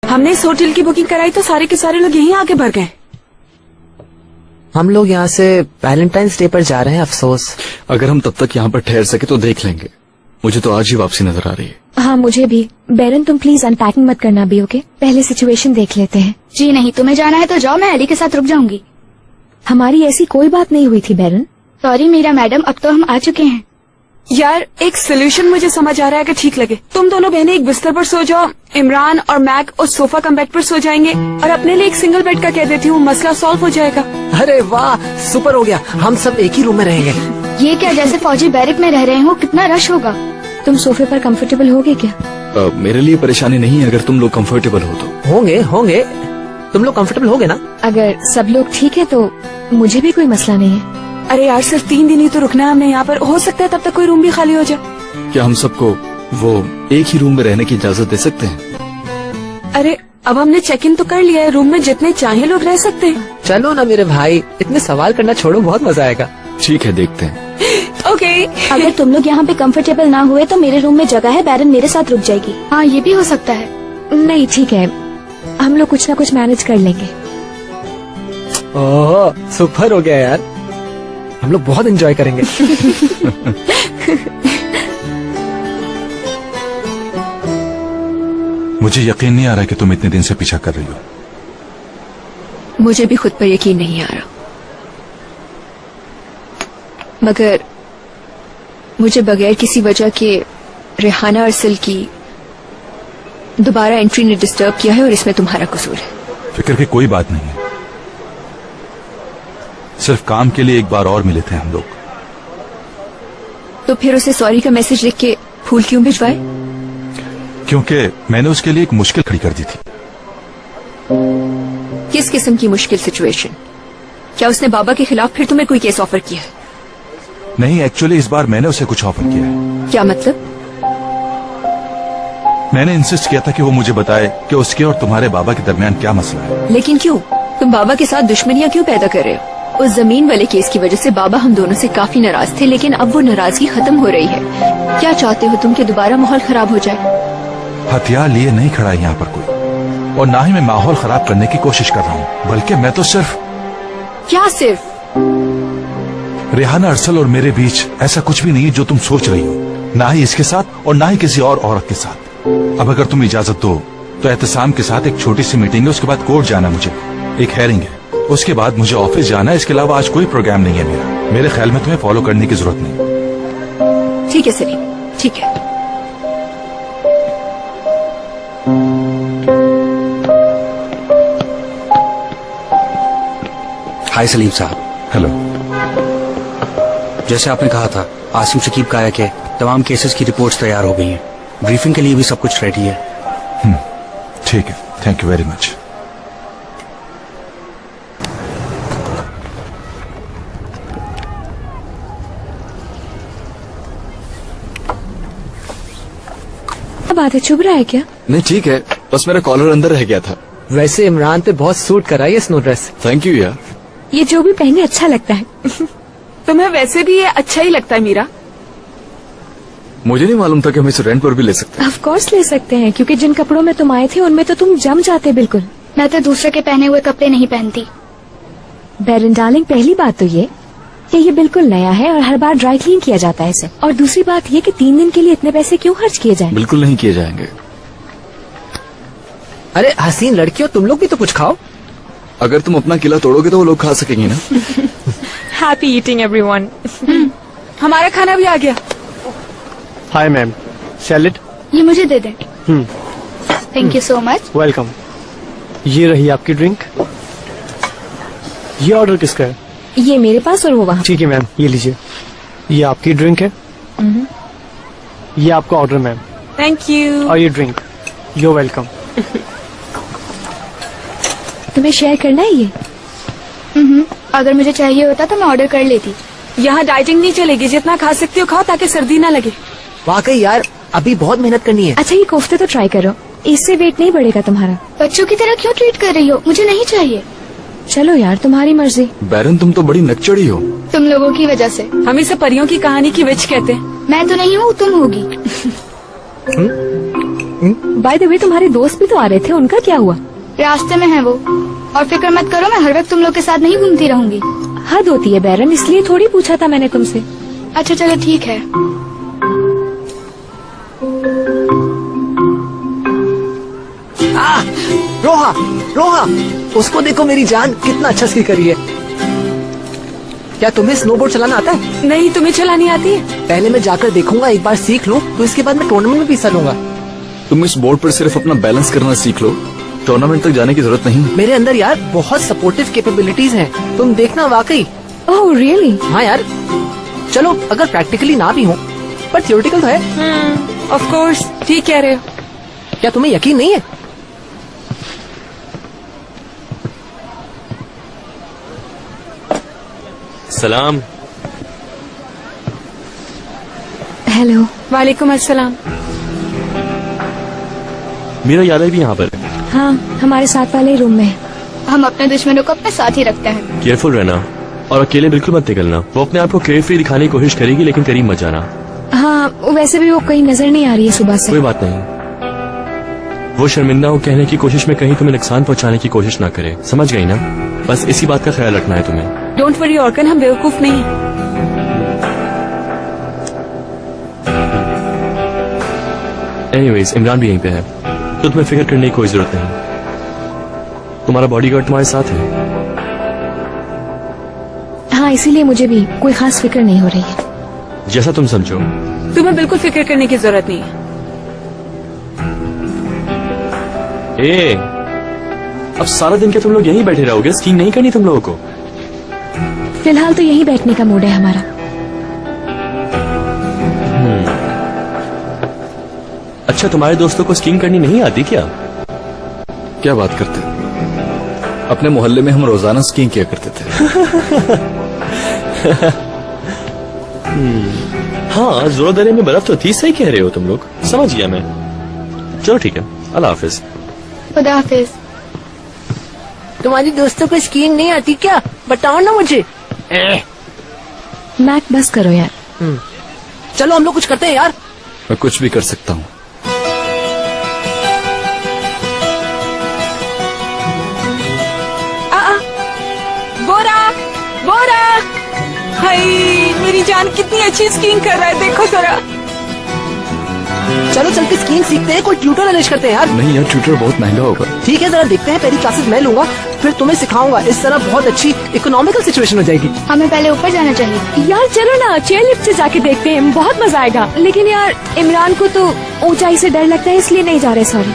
हमने इस होटल की बुकिंग कराई तो सारे के सारे लोग यहीं आके भर गए। हम लोग यहाँ से वैलेंटाइंस डे पर जा रहे हैं, अफसोस। अगर हम तब तक यहाँ पर ठहर सके तो देख लेंगे। मुझे तो आज ही वापसी नजर आ रही है। हाँ मुझे भी। बैरन तुम प्लीज अनपैकिंग मत करना भी, ओके? पहले सिचुएशन देख लेते हैं। जी नहीं, तुम्हें जाना है तो जाओ, मैं एली के साथ रुक जाऊंगी। हमारी ऐसी कोई बात नहीं हुई थी बैरन। सॉरी मीरा मैडम, अब तो हम आ चुके हैं। यार एक सोल्यूशन मुझे समझ आ रहा है, अगर ठीक लगे तुम दोनों बहनें एक बिस्तर पर सो जाओ, इमरान और मैक उस सोफा कम बेड पर सो जाएंगे, और अपने लिए एक सिंगल बेड का कह देती हूँ, मसला सॉल्व हो जाएगा। अरे वाह, सुपर हो गया, हम सब एक ही रूम में रहेंगे। ये क्या, जैसे फौजी बैरक में रह रहे हो, कितना रश होगा। तुम सोफे पर कंफर्टेबल होगे क्या? मेरे लिए परेशानी नहीं है अगर तुम लोग कंफर्टेबल हो तो। होंगे, तुम लोग कंफर्टेबल होगे ना? अगर सब लोग ठीक है तो मुझे भी कोई मसला नहीं है। अरे यार सिर्फ 3 दिन ही तो रुकना है हमने यहाँ पर, हो सकता है तब तक कोई रूम भी खाली हो जाए। क्या हम सबको वो एक ही रूम में रहने की इजाजत दे सकते हैं? अरे अब हमने चेक इन तो कर लिया है, रूम में जितने चाहे लोग रह सकते हैं। चलो ना मेरे भाई, इतने सवाल करना छोड़ो, बहुत मजा आएगा। ठीक है, देखते हैं। ओके। अगर तुम लोग यहाँ पे कंफर्टेबल ना हुए तो मेरे रूम में जगह है, बैरन मेरे साथ रुक जाएगी। हाँ ये भी हो सकता है। नहीं ठीक है, हम लोग कुछ ना कुछ मैनेज कर लेंगे। ओह सुपर हो गया यार, हम लोग बहुत एंजॉय करेंगे। मुझे यकीन नहीं आ रहा कि तुम इतने दिन से पीछा कर रही हो। मुझे भी खुद पर यकीन नहीं आ रहा, मगर मुझे बगैर किसी वजह के रेहाना अरसल की दोबारा एंट्री ने डिस्टर्ब किया है और इसमें तुम्हारा कसूर है। फिक्र की कोई बात नहीं है, सिर्फ काम के लिए एक बार और मिले थे हम लोग। तो फिर उसे सॉरी का मैसेज लिख के फूल क्यों भिजवाए? क्योंकि मैंने उसके लिए एक मुश्किल खड़ी कर दी थी। किस किस्म की मुश्किल सिचुएशन? क्या उसने बाबा के खिलाफ फिर तुम्हें कोई केस ऑफर किया है? नहीं, एक्चुअली इस बार मैंने उसे कुछ ऑफर किया है। क्या मतलब? मैंने इंसिस्ट किया था कि वो मुझे बताए कि उसके और तुम्हारे बाबा के दरमियान क्या मसला है। लेकिन क्यों? तुम बाबा के साथ दुश्मनियां क्यों पैदा कर रहे हो? उस जमीन वाले केस की वजह से बाबा हम दोनों से काफी नाराज थे, लेकिन अब वो नाराजगी खत्म हो रही है। क्या चाहते हो तुम कि दोबारा माहौल खराब हो जाए? हथियार लिए नहीं खड़ा है यहाँ पर कोई, और ना ही मैं माहौल खराब करने की कोशिश कर रहा हूँ, बल्कि मैं तो सिर्फ। क्या सिर्फ? रेहाना अरसल और मेरे बीच ऐसा कुछ भी नहीं है जो तुम सोच रही हो, ना ही इसके साथ और ना ही किसी और औरत के साथ। अब अगर तुम इजाजत दो तो एहतसाम के साथ एक छोटी सी मीटिंग है, उसके बाद कोर्ट जाना, मुझे एक हेयरिंग है, उसके बाद मुझे ऑफिस जाना है। इसके अलावा आज कोई प्रोग्राम नहीं है मेरा। मेरे ख्याल में तुम्हें फॉलो करने की जरूरत नहीं। ठीक है सलीम, ठीक है। हाय सलीम साहब। हेलो। जैसे आपने कहा था, आसिम शकीब काया के तमाम केसेस की रिपोर्ट्स तैयार हो गई हैं। ब्रीफिंग के लिए भी सब कुछ रेडी है। ठीक है, थैंक यू वेरी मच। बात है, चुभ रहा है क्या? नहीं ठीक है, बस मेरा कॉलर अंदर रह गया था। वैसे इमरान पे बहुत सूट करा ये स्नो ड्रेस। थैंक यू यार। ये जो भी पहने अच्छा लगता है। तुम्हें वैसे भी ये अच्छा ही लगता है मीरा। मुझे नहीं मालूम था कि हम इसे रेंट पर भी ले सकते हैं। ऑफ कोर्स ले सकते हैं, क्योंकि जिन कपड़ों में तुम आए थे उनमें तो तुम जम जाते बिल्कुल। मैं तो दूसरे के पहने हुए कपड़े नहीं पहनती। बैरन डार्लिंग, पहली बात तो ये बिल्कुल नया है और हर बार ड्राई क्लीन किया जाता है इसे। और दूसरी बात ये कि 3 दिन के लिए इतने पैसे क्यों खर्च किए जाएं? बिल्कुल नहीं किए जाएंगे। अरे हसीन लड़कियों, तुम लोग भी तो कुछ खाओ। अगर तुम अपना किला तोड़ोगे तो वो लोग खा सकेंगे ना। Happy eating everyone. हमारा खाना भी आ गया। Hi ma'am, salad. ये मुझे दे दें। Thank you so much. Welcome. ये रही आपकी ड्रिंक। ये ऑर्डर किसका है? ये मेरे पास और वो वहाँ। ठीक है मैम, ये लीजिए। ये आपकी ड्रिंक है। ये आपका ऑर्डर मैम। Thank you. और ये ड्रिंक। You welcome. तुम्हें शेयर करना है ये? अगर मुझे चाहिए होता तो मैं ऑर्डर कर लेती। यहाँ डाइटिंग नहीं चलेगी, जितना खा सकती हो खाओ ताकि सर्दी ना लगे। वाकई यार, अभी बहुत मेहनत करनी है। अच्छा ये कोफ्ते तो ट्राई करो, इससे वेट नहीं बढ़ेगा तुम्हारा। बच्चों की तरह क्यों ट्रीट कर रही हो? मुझे नहीं चाहिए। चलो यार, तुम्हारी मर्जी। बैरन तुम तो बड़ी नकचड़ी हो। तुम लोगों की वजह से। हम इसे परियों की कहानी की विच कहते हैं। मैं तो नहीं हूँ, तुम होगी। बाय द वे, तुम्हारे दोस्त भी तो आ रहे थे, उनका क्या हुआ? रास्ते में है वो। और फिक्र मत करो, मैं हर वक्त तुम लोग के साथ नहीं घूमती रहूंगी। हद होती है बैरन, इसलिए थोड़ी पूछा था मैंने तुमसे। अच्छा चलो ठीक है। रोहा, रोहा, उसको देखो मेरी जान, कितना अच्छा स्की करी है। क्या तुम्हें स्नोबोर्ड चलाना आता है? नहीं, तुम्हें चलानी आती है? पहले मैं जाकर देखूंगा, एक बार सीख लूं तो इसके बाद मैं टूर्नामेंट में भी हिस्सा लूंगा। तुम इस बोर्ड पर सिर्फ अपना बैलेंस करना सीख लो, टूर्नामेंट तक जाने की जरूरत नहीं। मेरे अंदर यार बहुत सपोर्टिव कैपेबिलिटीज हैं, तुम देखना वाकई। Oh really? हाँ यार, चलो अगर प्रैक्टिकली ना भी हो पर थियोरेटिकल तो है। ऑफ कोर्स, ठीक कह रहे हो। क्या तुम्हें यकीन नहीं है? सलाम। हेलो। वालेकुम अस्सलाम। मेरा याद है भी यहाँ पर है। हाँ, हमारे साथ वाले रूम में है। हम अपने दुश्मनों को अपने साथ ही रखते हैं। केयरफुल रहना और अकेले बिल्कुल मत निकलना। वो अपने आप को केयर फ्री दिखाने की कोशिश करेगी, लेकिन करीब मत जाना। हाँ, वैसे भी वो कहीं नजर नहीं आ रही है सुबह से। कोई बात नहीं, वो शर्मिंदा हो कहने की कोशिश में कहीं तुम्हें नुकसान पहुंचाने की कोशिश ना करे, समझ गई ना? बस इसी बात का ख्याल रखना है तुम्हें। डोंट वरी ऑर्कन, हम बेवकूफ नहीं हैं। एनीवेज, इमरान भी यहीं पे है, तो तुम्हें फिक्र करने की कोई जरूरत नहीं। तुम्हारा बॉडीगार्ड तुम्हारे साथ है। हाँ, इसीलिए मुझे भी कोई खास फिक्र नहीं हो रही है। जैसा तुम समझो। तुम्हें बिल्कुल फिक्र करने की जरूरत नहीं है। ए, अब सारा दिन क्या तुम लोग यहीं बैठे रहोगे? स्कीइंग नहीं करनी तुम लोगों को? फिलहाल तो यहीं बैठने का मूड है हमारा। अच्छा, तुम्हारे दोस्तों को स्कीइंग करनी नहीं आती क्या? क्या बात करते? अपने मोहल्ले में हम रोजाना स्कीइंग किया करते थे। हाँ, जोरो दरे में बर्फ तो थी, सही कह रहे हो तुम लोग, समझ गया मैं। चलो ठीक है, अल्लाह हाफिज। खुदा हाफिज। तुम्हारी दोस्तों को स्कीइंग नहीं आती क्या? बताओ ना मुझे। मैक, बस करो यार। चलो हम लोग कुछ करते हैं यार। मैं कुछ भी कर सकता हूँ। बोरा, बोरा, हाय मेरी जान कितनी अच्छी स्कीइंग कर रहा है, देखो जरा। चलो चल के स्कीइंग सीखते हैं, कोई ट्यूटर अरेंज करते हैं यार। नहीं यार, ट्यूटर बहुत महंगा होगा। ठीक है, जरा देखते हैं। पहली क्लासेस मैं लूंगा, फिर तुम्हें सिखाऊंगा। इस तरह बहुत अच्छी इकोनॉमिकल सिचुएशन हो जाएगी। हमें पहले ऊपर जाना चाहिए। यार चलो ना, चेयर लिफ्ट से जाके देखते हैं, बहुत मजा आएगा। लेकिन यार, इमरान को तो ऊंचाई से डर लगता है, इसलिए नहीं जा रहे। सॉरी।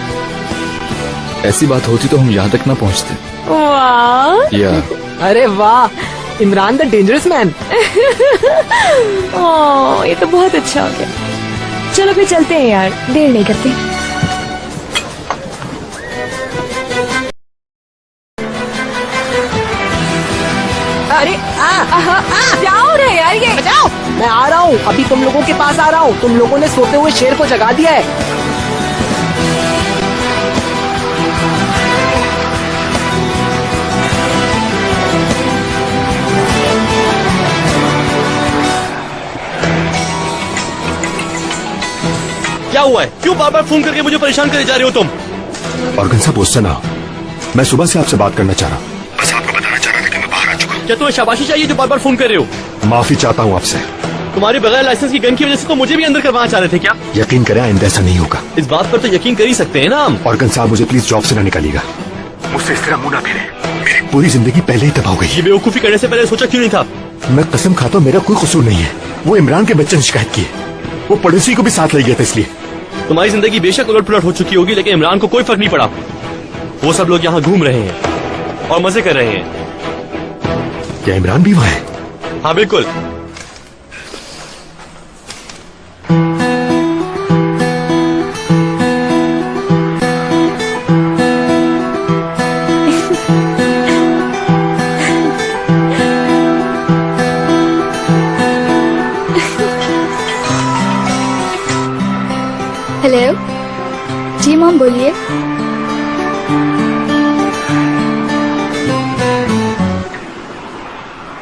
ऐसी बात होती तो हम यहाँ तक ना पहुँचते। वाह, या अरे वाह, इमरान द डेंजरस मैन। ओह, ये तो बहुत अच्छा हो गया। चलो फिर चलते हैं यार, देर नहीं करते। अरे क्या हो रहा है यार ये? बचाओ, मैं आ रहा हूँ, अभी तुम लोगों के पास आ रहा हूँ। तुम लोगों ने सोते हुए शेर को जगा दिया है। क्या हुआ है? क्यों बार बार फोन करके मुझे परेशान करे जा रहे हो तुम? ऑर्गन साहब, उससे ना, मैं सुबह से आपसे बात करना चाह रहा हूँ। बस आपको बताना चाह रहा था कि मैं बाहर आ चुका हूँ। क्या तुम्हें शाबाशी चाहिए जो बार बार फोन कर रहे हो? माफी चाहता हूँ आपसे। तुम्हारी बगैर लाइसेंस की गन की वजह से तो मुझे भी अंदर करवाना चाह रहे थे क्या? यकीन करें, आइंदा ऐसा नहीं होगा। इस बात पर तो यकीन कर ही सकते हैं ना हम। ऑर्गन साहब, मुझे प्लीज जॉब से ना निकालिएगा। मुझसे इस तरह मुंह ना फेरे। मेरी पूरी जिंदगी पहले ही तबाह हो गई। ये बेवकूफी करने से पहले सोचा क्यों नहीं था? मैं कसम खाता हूँ, मेरा कोई कसूर नहीं है। वो इमरान के बच्चे ने शिकायत की है। वो पड़ोसी को भी साथ ले गया था, इसलिए। तुम्हारी जिंदगी बेशक उलट पुलट हो चुकी होगी, लेकिन इमरान को कोई फर्क नहीं पड़ा। वो सब लोग यहाँ घूम रहे हैं और मजे कर रहे हैं। क्या इमरान भी वहाँ है? हाँ बिल्कुल। हेलो जी मॉम, बोलिए।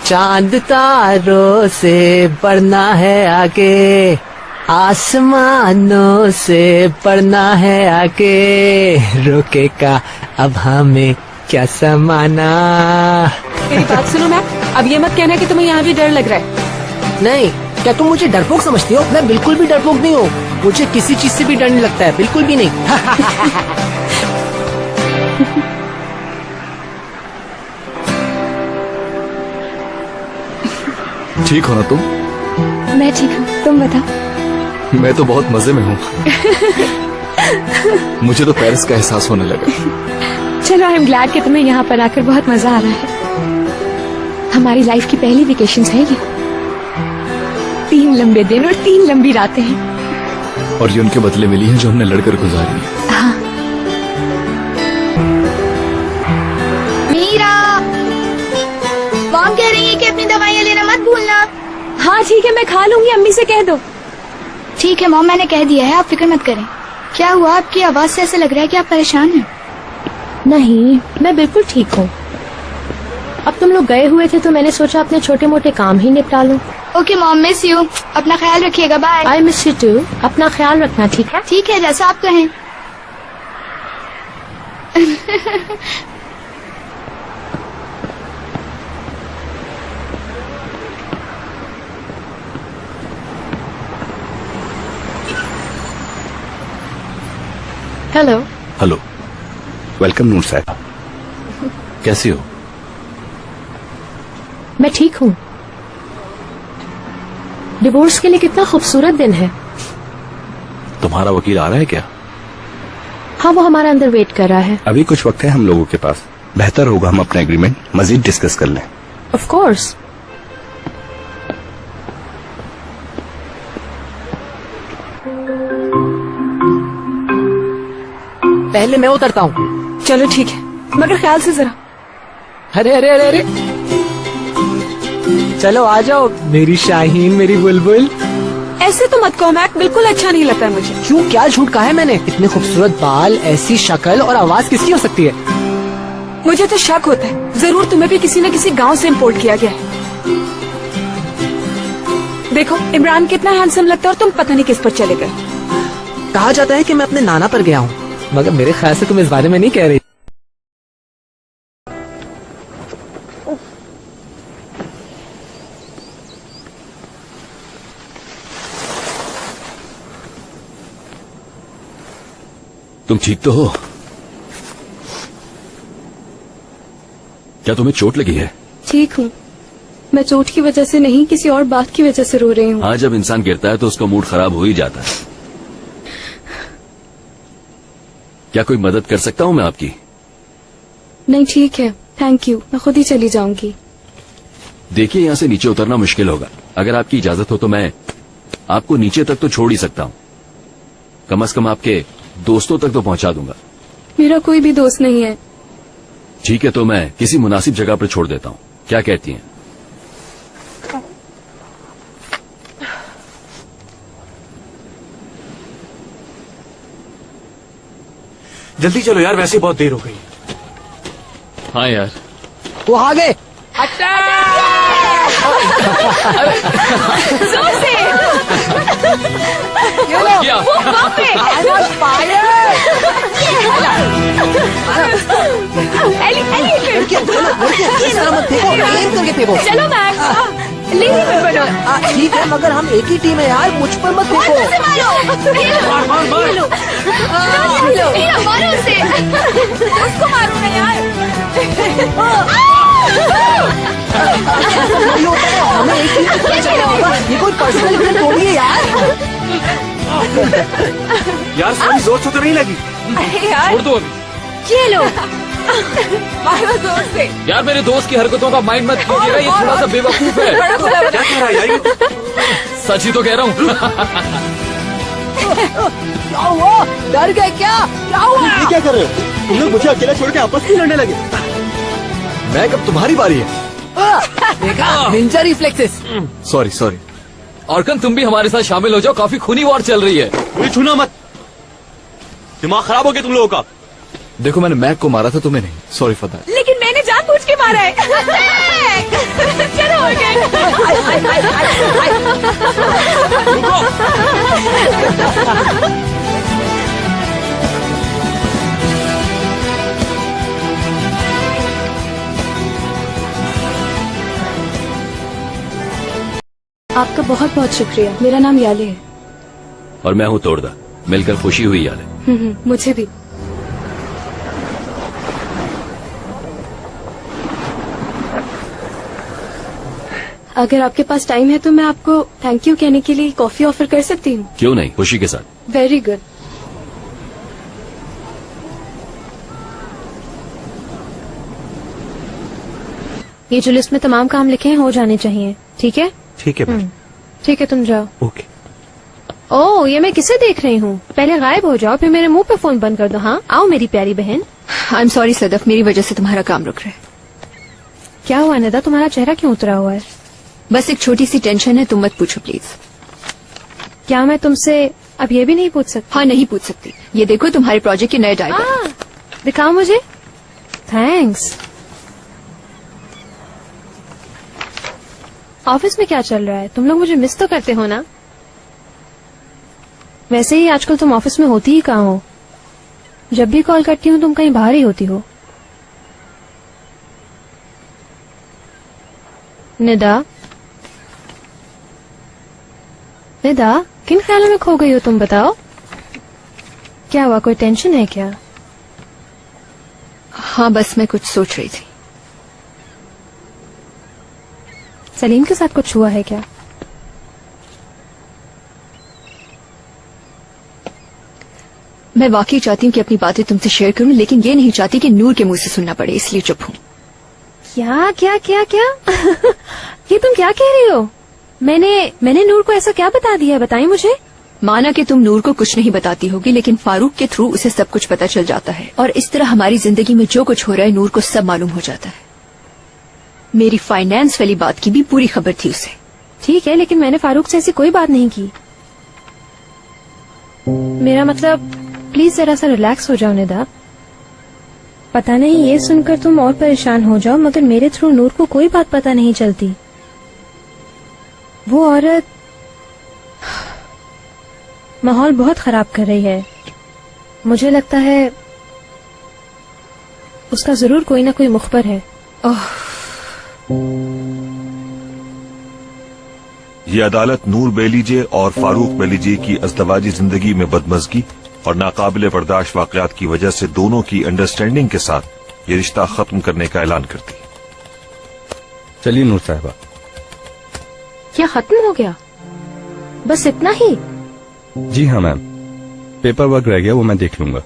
चांद तारों से बढ़ना है आगे, आसमानों से बढ़ना है आगे, रोकेगा अब हमें क्या समाना। मेरी बात सुनो मैक, अब ये मत कहना कि तुम्हें यहाँ भी डर लग रहा है। नहीं, क्या तुम मुझे डरपोक समझती हो? मैं बिल्कुल भी डरपोक नहीं हूँ। मुझे किसी चीज से भी डर नहीं लगता है, बिल्कुल भी नहीं। ठीक हो ना तुम? मैं ठीक हूँ, तुम बताओ। मैं तो बहुत मजे में हूँ। मुझे तो पेरिस का एहसास होने लगा। चलो, आई एम ग्लैड कि तुम्हें यहाँ पर आकर बहुत मजा आ रहा है। हमारी लाइफ की पहली वेकेशंस है ये। 3 लंबे दिन और 3 लंबी रातें हैं। और ये उनके बदले मिली हैं जो हमने लड़कर गुजारी है। हाँ। मीरा, मॉम कह रही है कि अपनी दवाइयाँ लेना मत भूलना। हाँ ठीक है, मैं खा लूंगी, अम्मी से कह दो। ठीक है मॉम, मैंने कह दिया है, आप फिक्र मत करें। क्या हुआ? आपकी आवाज से ऐसा लग रहा है कि आप परेशान हैं। नहीं, मैं बिल्कुल ठीक हूँ। अब तुम लोग गए हुए थे तो मैंने सोचा अपने छोटे मोटे काम ही निपटा लूं। Okay mom, miss you. अपना ख्याल रखिएगा। Bye. I miss you too. अपना ख्याल रखना, ठीक है? ठीक है, जैसा आप कहें। हेलो। हेलो, वेलकम नूर साहब। कैसी हो? मैं ठीक हूँ। डिवोर्स के लिए कितना खूबसूरत दिन है। तुम्हारा वकील आ रहा है क्या? हाँ, वो हमारा अंदर वेट कर रहा है। अभी कुछ वक्त है हम लोगों के पास। बेहतर होगा हम अपना एग्रीमेंट मजीद डिस्कस कर लें। Of course. पहले मैं उतरता हूँ। चलो ठीक है, मगर ख्याल से जरा। अरे अरे अरे अरे, चलो आ जाओ मेरी शाहीन, मेरी बुलबुल। ऐसे तो मत कहो मैक, बिल्कुल अच्छा नहीं लगता मुझे। क्यों, क्या झूठ कहा है मैंने? इतने खूबसूरत बाल, ऐसी शक्ल और आवाज किसकी हो सकती है? मुझे तो शक होता है जरूर तुम्हें भी किसी न किसी गांव से इम्पोर्ट किया गया है। देखो इमरान कितना हैंडसम लगता है और तुम पता नहीं किस पर चले गए। कहा जाता है कि मैं अपने नाना पर गया हूँ, मगर मेरे ख्याल से तुम इस बारे में नहीं कह रही। तुम ठीक तो हो? क्या तुम्हें चोट लगी है? ठीक हूँ। मैं चोट की वजह से नहीं, किसी और बात की वजह से रो रही हूँ। हाँ, जब इंसान गिरता है तो उसका मूड खराब हो ही जाता है। क्या कोई मदद कर सकता हूँ मैं आपकी? नहीं, ठीक है, थैंक यू। मैं खुद ही चली जाऊंगी। देखिए, यहाँ से नीचे उतरना मुश्किल होगा। अगर आपकी इजाजत हो तो मैं आपको नीचे तक तो छोड़ ही सकता हूँ। कम से कम आपके दोस्तों तक तो पहुँचा दूंगा। मेरा कोई भी दोस्त नहीं है। ठीक है, तो मैं किसी मुनासिब जगह पर छोड़ देता हूँ। क्या कहती हैं? जल्दी चलो यार, वैसे ही बहुत देर हो गई। हाँ यार, वो आ गए। जोर से। ये लो। क्या? वो वहाँ पे। I'm on fire। एली, लड़कियां, इस तरह मत फेंको, एम करके फेंको। चलो मैक, लीडी मत बनो। ठीक है, मगर हम एक ही टीम है यार, मुझ पर मत फेंको। उसे मारो। ये लो। मीरा, मारो उसे। उसको मारो ना यार। हमें एक टीम में चलना होगा। ये कोई पर्सनल इवेंट थोड़ी है यार। यार सही जोर से तो नहीं लगी। अरे यार, छोड़ दो अभी। ये लो। मारो जोर से। यार, मेरे दोस्त की हरकतों का माइंड मत कीजिएगा, ये थोड़ा सा बेवकूफ है। बड़ा खुदा बना। क्या कह रहा है यार? सच ही तो कह रहा हूँ। क्या हुआ? डर गए क्या? क्या हुआ? ये क्या कर रहे हो? तुम लोग मुझे अकेला छोड़ के आपस में लड़ने लगे। मैं कब तुम्हारी बारी है? देखा, निंजा रिफ्लेक्सेस। Sorry sorry. औरकन, तुम भी हमारे साथ शामिल हो जाओ, काफी खूनी वॉर चल रही है। मुझे छूना मत, दिमाग खराब हो गया तुम लोगों का। देखो, मैंने मैक को मारा था, तुम्हें नहीं। Sorry for that. लेकिन मैंने जानबूझ के मारा है। चलो आपका बहुत बहुत शुक्रिया। मेरा नाम याले है। और मैं हूँ तोड़दा। मिलकर खुशी हुई यार। मुझे भी। अगर आपके पास टाइम है तो मैं आपको थैंक यू कहने के लिए कॉफी ऑफर कर सकती हूँ। क्यों नहीं, खुशी के साथ। Very good. ये जो लिस्ट में तमाम काम लिखे हैं हो जाने चाहिए, ठीक है? ठीक है मैम। ठीक है, तुम जाओ। ओके। ओह, ये मैं किसे देख रही हूँ? पहले गायब हो जाओ, फिर मेरे मुंह पे फोन बंद कर दो। हाँ, आओ मेरी प्यारी बहन। आई एम सॉरी सदफ, मेरी वजह से तुम्हारा काम रुक रहा है। क्या हुआ निदा, तुम्हारा चेहरा क्यों उतरा हुआ है? बस एक छोटी सी टेंशन है, तुम मत पूछो प्लीज। क्या मैं तुमसे अब ये भी नहीं पूछ सकती? हाँ, नहीं पूछ सकती। ये देखो तुम्हारे प्रोजेक्ट के नए डायपर। दिखाओ मुझे। थैंक्स। ऑफिस में क्या चल रहा है? तुम लोग मुझे मिस तो करते हो ना? वैसे ही आजकल तुम ऑफिस में होती ही कहाँ हो? जब भी कॉल करती हूँ तुम कहीं बाहर ही होती हो। निदा, निदा, किन ख्यालों में खो गई हो तुम? बताओ, क्या हुआ? कोई टेंशन है क्या? हाँ, बस मैं कुछ सोच रही थी। सलीम के साथ कुछ हुआ है क्या? मैं वाकई चाहती हूँ कि अपनी बातें तुमसे शेयर करूँ, लेकिन ये नहीं चाहती कि नूर के मुंह से सुनना पड़े, इसलिए चुप हूँ। क्या क्या क्या क्या? ये तुम क्या कह रही हो? मैंने नूर को ऐसा क्या बता दिया? बताइए मुझे। माना कि तुम नूर को कुछ नहीं बताती होगी, लेकिन फारूक के थ्रू उसे सब कुछ पता चल जाता है, और इस तरह हमारी जिंदगी में जो कुछ हो रहा है नूर को सब मालूम हो जाता है। मेरी फाइनेंस वाली बात की भी पूरी खबर थी उसे। ठीक है, लेकिन मैंने फारूक से ऐसी कोई बात नहीं की। मेरा मतलब, प्लीज जरा सा रिलैक्स हो जाओ निदा। पता नहीं ये सुनकर तुम और परेशान हो जाओ, मगर मेरे थ्रू नूर को कोई बात पता नहीं चलती। वो औरत माहौल बहुत खराब कर रही है। मुझे लगता है उसका जरूर कोई ना कोई मुखबर है। ये अदालत नूर बेलीजे और फारूक बेलीजे की अज़दवाजी जिंदगी में बदमज़गी और नाकाबिले बर्दाश्त वाकयात की वजह से दोनों की अंडरस्टैंडिंग के साथ ये रिश्ता खत्म करने का ऐलान करती। चलिए नूर साहिबा। क्या खत्म हो गया? बस इतना ही? जी हाँ मैम, पेपर वर्क रह गया, वो मैं देख लूंगा।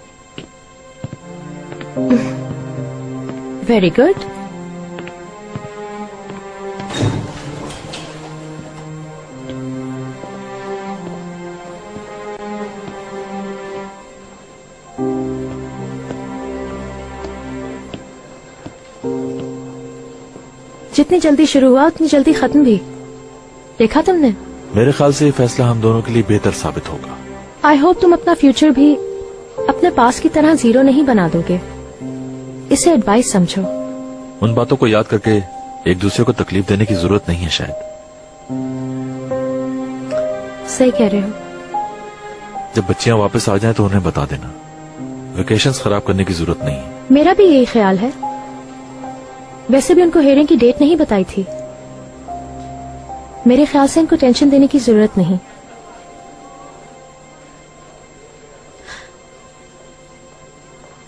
Very good. जितनी जल्दी शुरू हुआ उतनी जल्दी खत्म भी। देखा तुमने? मेरे ख्याल से ये फैसला हम दोनों के लिए बेहतर साबित होगा। आई होप तुम अपना फ्यूचर भी अपने पास की तरह जीरो नहीं बना दोगे। इसे एडवाइस समझो। उन बातों को याद करके एक दूसरे को तकलीफ देने की जरूरत नहीं है शायद। सही कह रहे हो। जब बच्चियां वापस आ जाएं तो उन्हें बता देना। वेकेशंस खराब करने की जरूरत नहीं है। मेरा भी यही ख्याल है। वैसे भी उनको हेयरिंग की डेट नहीं बताई थी। मेरे ख्याल से इनको टेंशन देने की जरूरत नहीं।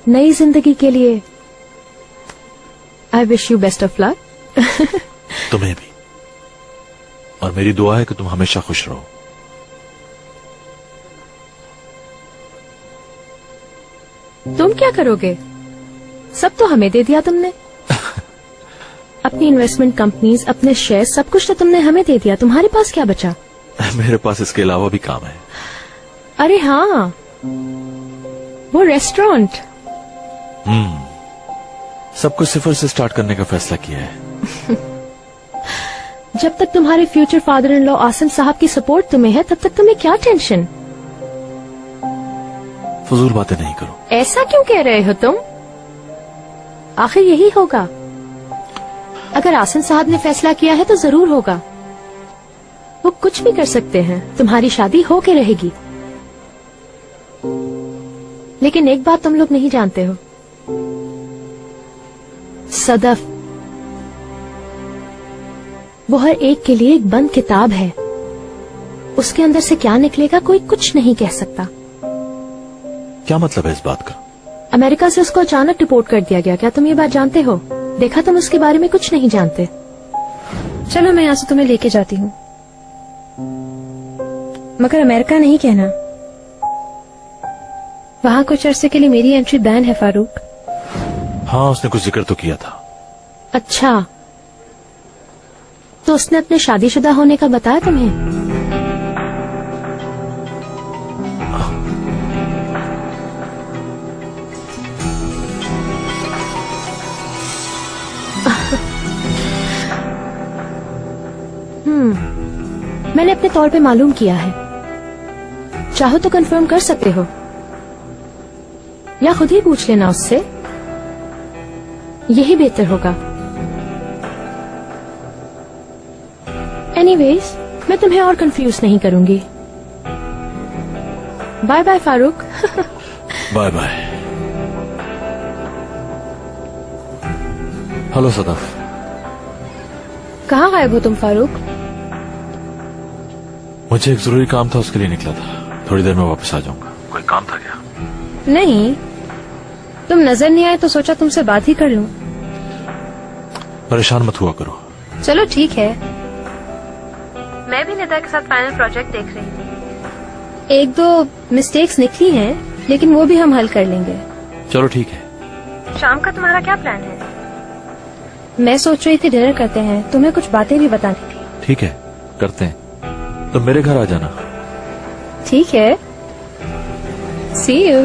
नई जिंदगी के लिए I wish you best of luck. तुम्हें भी। और मेरी दुआ है कि तुम हमेशा खुश रहो। तुम क्या करोगे? सब तो हमें दे दिया तुमने। अपनी इन्वेस्टमेंट कंपनीज, अपने शेयर, सब कुछ तो तुमने हमें दे दिया। तुम्हारे पास क्या बचा? मेरे पास इसके अलावा भी काम है। अरे हाँ, वो रेस्टोरेंट। सब कुछ सिफर से स्टार्ट करने का फैसला किया है। जब तक तुम्हारे future father in law Asim साहब की सपोर्ट तुम्हें है, तब तक तुम्हें क्या टेंशन? फजूल बातें नहीं करो। ऐसा क्यों कह रहे हो तुम? आखिर यही होगा। अगर आसिम साहब ने फैसला किया है तो जरूर होगा। वो कुछ भी कर सकते हैं। तुम्हारी शादी होके रहेगी। लेकिन एक बात तुम लोग नहीं जानते हो, सदफ, वो हर एक के लिए एक बंद किताब है। उसके अंदर से क्या निकलेगा कोई कुछ नहीं कह सकता। क्या मतलब है इस बात का? अमेरिका से उसको अचानक डिपोर्ट कर दिया गया। क्या तुम ये बात जानते हो? देखा, तुम उसके बारे में कुछ नहीं जानते। चलो मैं यहाँ से तुम्हें लेके जाती हूँ, मगर अमेरिका नहीं कहना। वहाँ कुछ अरसे के लिए मेरी एंट्री बैन है फारूक। हाँ, उसने कुछ जिक्र तो किया था। अच्छा, तो उसने अपने शादीशुदा होने का बताया तुम्हें? मैंने अपने तौर पे मालूम किया है। चाहो तो कंफर्म कर सकते हो, या खुद ही पूछ लेना उससे, यही बेहतर होगा। एनीवेज, मैं तुम्हें और कंफ्यूज नहीं करूंगी। Bye bye Farooq. Bye bye. Hello Sadaf. कहाँ गायब हो तुम फारूक? मुझे एक जरूरी काम था, उसके लिए निकला था। थोड़ी देर में वापस आ जाऊंगा। कोई काम था क्या? नहीं, तुम नजर नहीं आए तो सोचा तुमसे बात ही कर लूं। परेशान मत हुआ करो। चलो ठीक है। मैं भी निदा के साथ फाइनल प्रोजेक्ट देख रही थी। एक दो मिस्टेक्स निकली हैं, लेकिन वो भी हम हल कर लेंगे। चलो ठीक है। शाम का तुम्हारा क्या प्लान है? मैं सोच रही थी डिनर करते हैं, तुम्हें कुछ बातें भी बतानी थी। ठीक है, करते हैं। तो मेरे घर आ जाना। ठीक है, सी यू।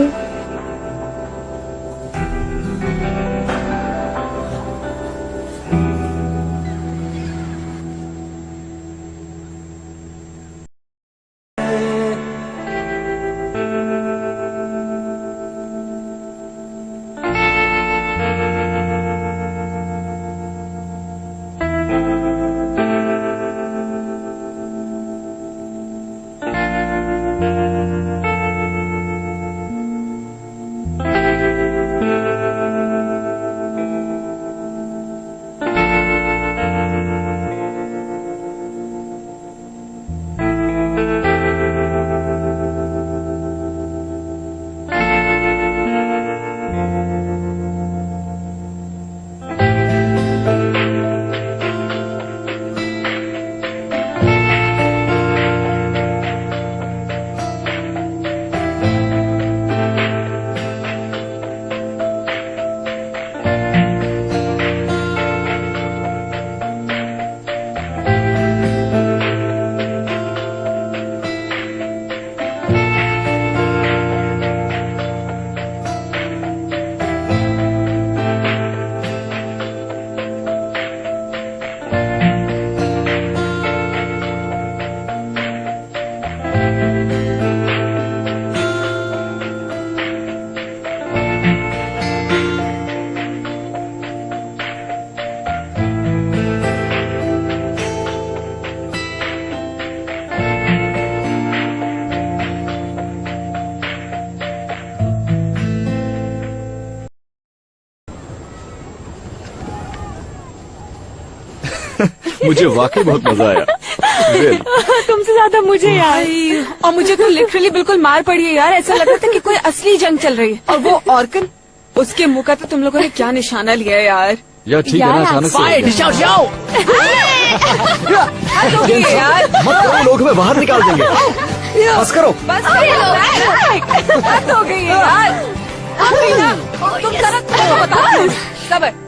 मुझे वाकई बहुत मजा आया। तुमसे ज्यादा मुझे यार। और मुझे तो लिटरली बिल्कुल मार पड़ी है यार। ऐसा लग रहा था कि कोई असली जंग चल रही है। और वो ऑर्कन, उसके मुंह का तो तुम लोगों ने क्या निशाना लिया है यार। यार ठीक है ना, अचानक से जाओ यार, मत करो, लोग हमें बाहर निकाल देंगे। बस करो, बस बात हो गई है यार। तुम जरा बता सबर।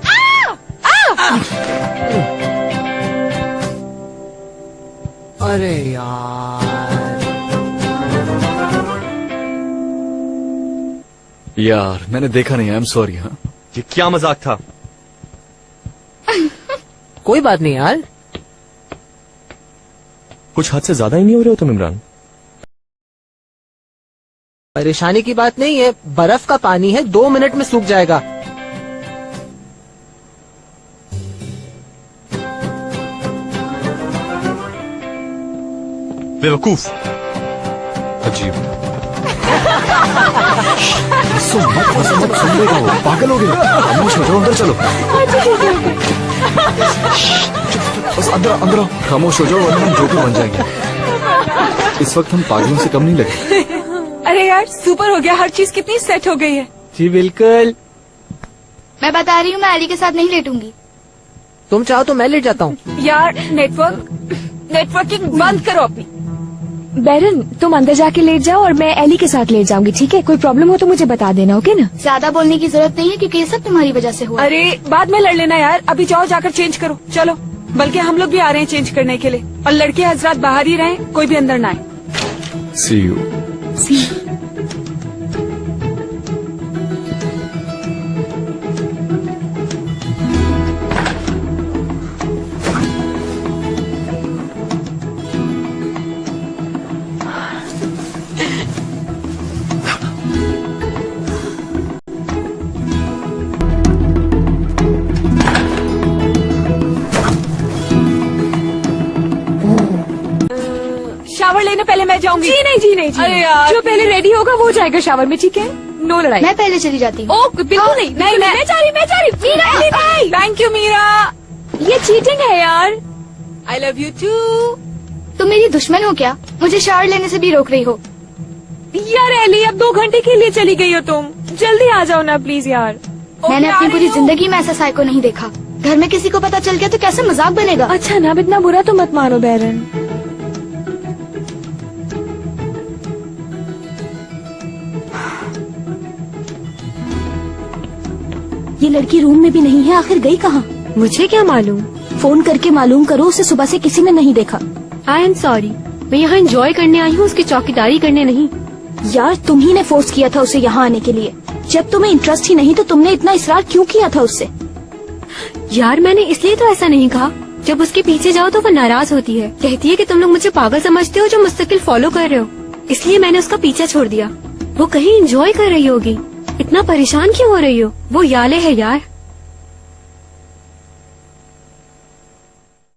अरे यार मैंने देखा नहीं, आई एम सॉरी। हाँ, ये क्या मजाक था? कोई बात नहीं यार। कुछ हद से ज्यादा ही नहीं हो रहे हो तुम इमरान? परेशानी की बात नहीं है, बर्फ का पानी है, 2 मिनट में सूख जाएगा। बेवकूफ। अजीब। मत सुन लेगा वो, पागल हो गया। खामोश हो जाओ, अंदर चलो। बस अंदर अंदर खामोश हो जाओ, वरना हम जोकर बन जाएंगे। इस वक्त हम पागलों से कम नहीं लगे। अरे यार सुपर हो गया, हर चीज कितनी सेट हो गई है। जी बिल्कुल। मैं बता रही हूँ, मैं अली के साथ नहीं लेटूंगी। तुम चाहो तो मैं लेट जाता हूँ। यार नेटवर्किंग बंद करो अपनी। बैरन, तुम अंदर जाके लेट जाओ और मैं एली के साथ लेट जाऊंगी, ठीक है? कोई प्रॉब्लम हो तो मुझे बता देना, ओके ना? ज्यादा बोलने की जरूरत नहीं है, क्योंकि ये सब तुम्हारी वजह से हुआ। अरे बाद में लड़ लेना यार, अभी जाओ जाकर चेंज करो। चलो, बल्कि हम लोग भी आ रहे हैं चेंज करने के लिए। और लड़के हजरात बाहर ही रहें, कोई भी अंदर ना आए। सी यू। जाऊंगी। जी नहीं अरे यार। जो पहले रेडी होगा वो जाएगा शावर में, ठीक है? नो लड़ाई। मैं पहले चली जाती हूँ। ओ बिल्कुल नहीं, मैं जा रही मीरा। Thank you Meera. ये चीटिंग है यार। I love you too. तुम मेरी दुश्मन हो क्या? मुझे शावर लेने से भी रोक रही हो। यार एली, अब 2 घंटे के लिए चली गई हो तुम, जल्दी आ जाओ ना प्लीज यार। मैंने अपनी पूरी जिंदगी में ऐसा साइको नहीं देखा। घर में किसी को पता चल गया तो कैसे मजाक बनेगा। अच्छा ना, अब इतना बुरा तो मत मानो बैरन। ये लड़की रूम में भी नहीं है, आखिर गई कहाँ? मुझे क्या मालूम? फोन करके मालूम करो, उसे सुबह से किसी ने नहीं देखा। आई एम सॉरी, मैं यहाँ एंजॉय करने आई हूँ, उसकी चौकीदारी करने नहीं। यार तुम ही ने फोर्स किया था उसे यहाँ आने के लिए। जब तुम्हें इंटरेस्ट ही नहीं तो तुमने इतना इसरार क्यों किया था उससे? यार मैंने इसलिए तो ऐसा नहीं कहा। जब उसके पीछे जाओ तो वो नाराज होती है, कहती है कि तुम लोग मुझे पागल समझते हो जो मुस्तकिल फॉलो कर रहे हो। इसलिए मैंने उसका पीछा छोड़ दिया। वो कहीं एंजॉय कर रही होगी, इतना परेशान क्यों हो रही हो? वो याले है यार।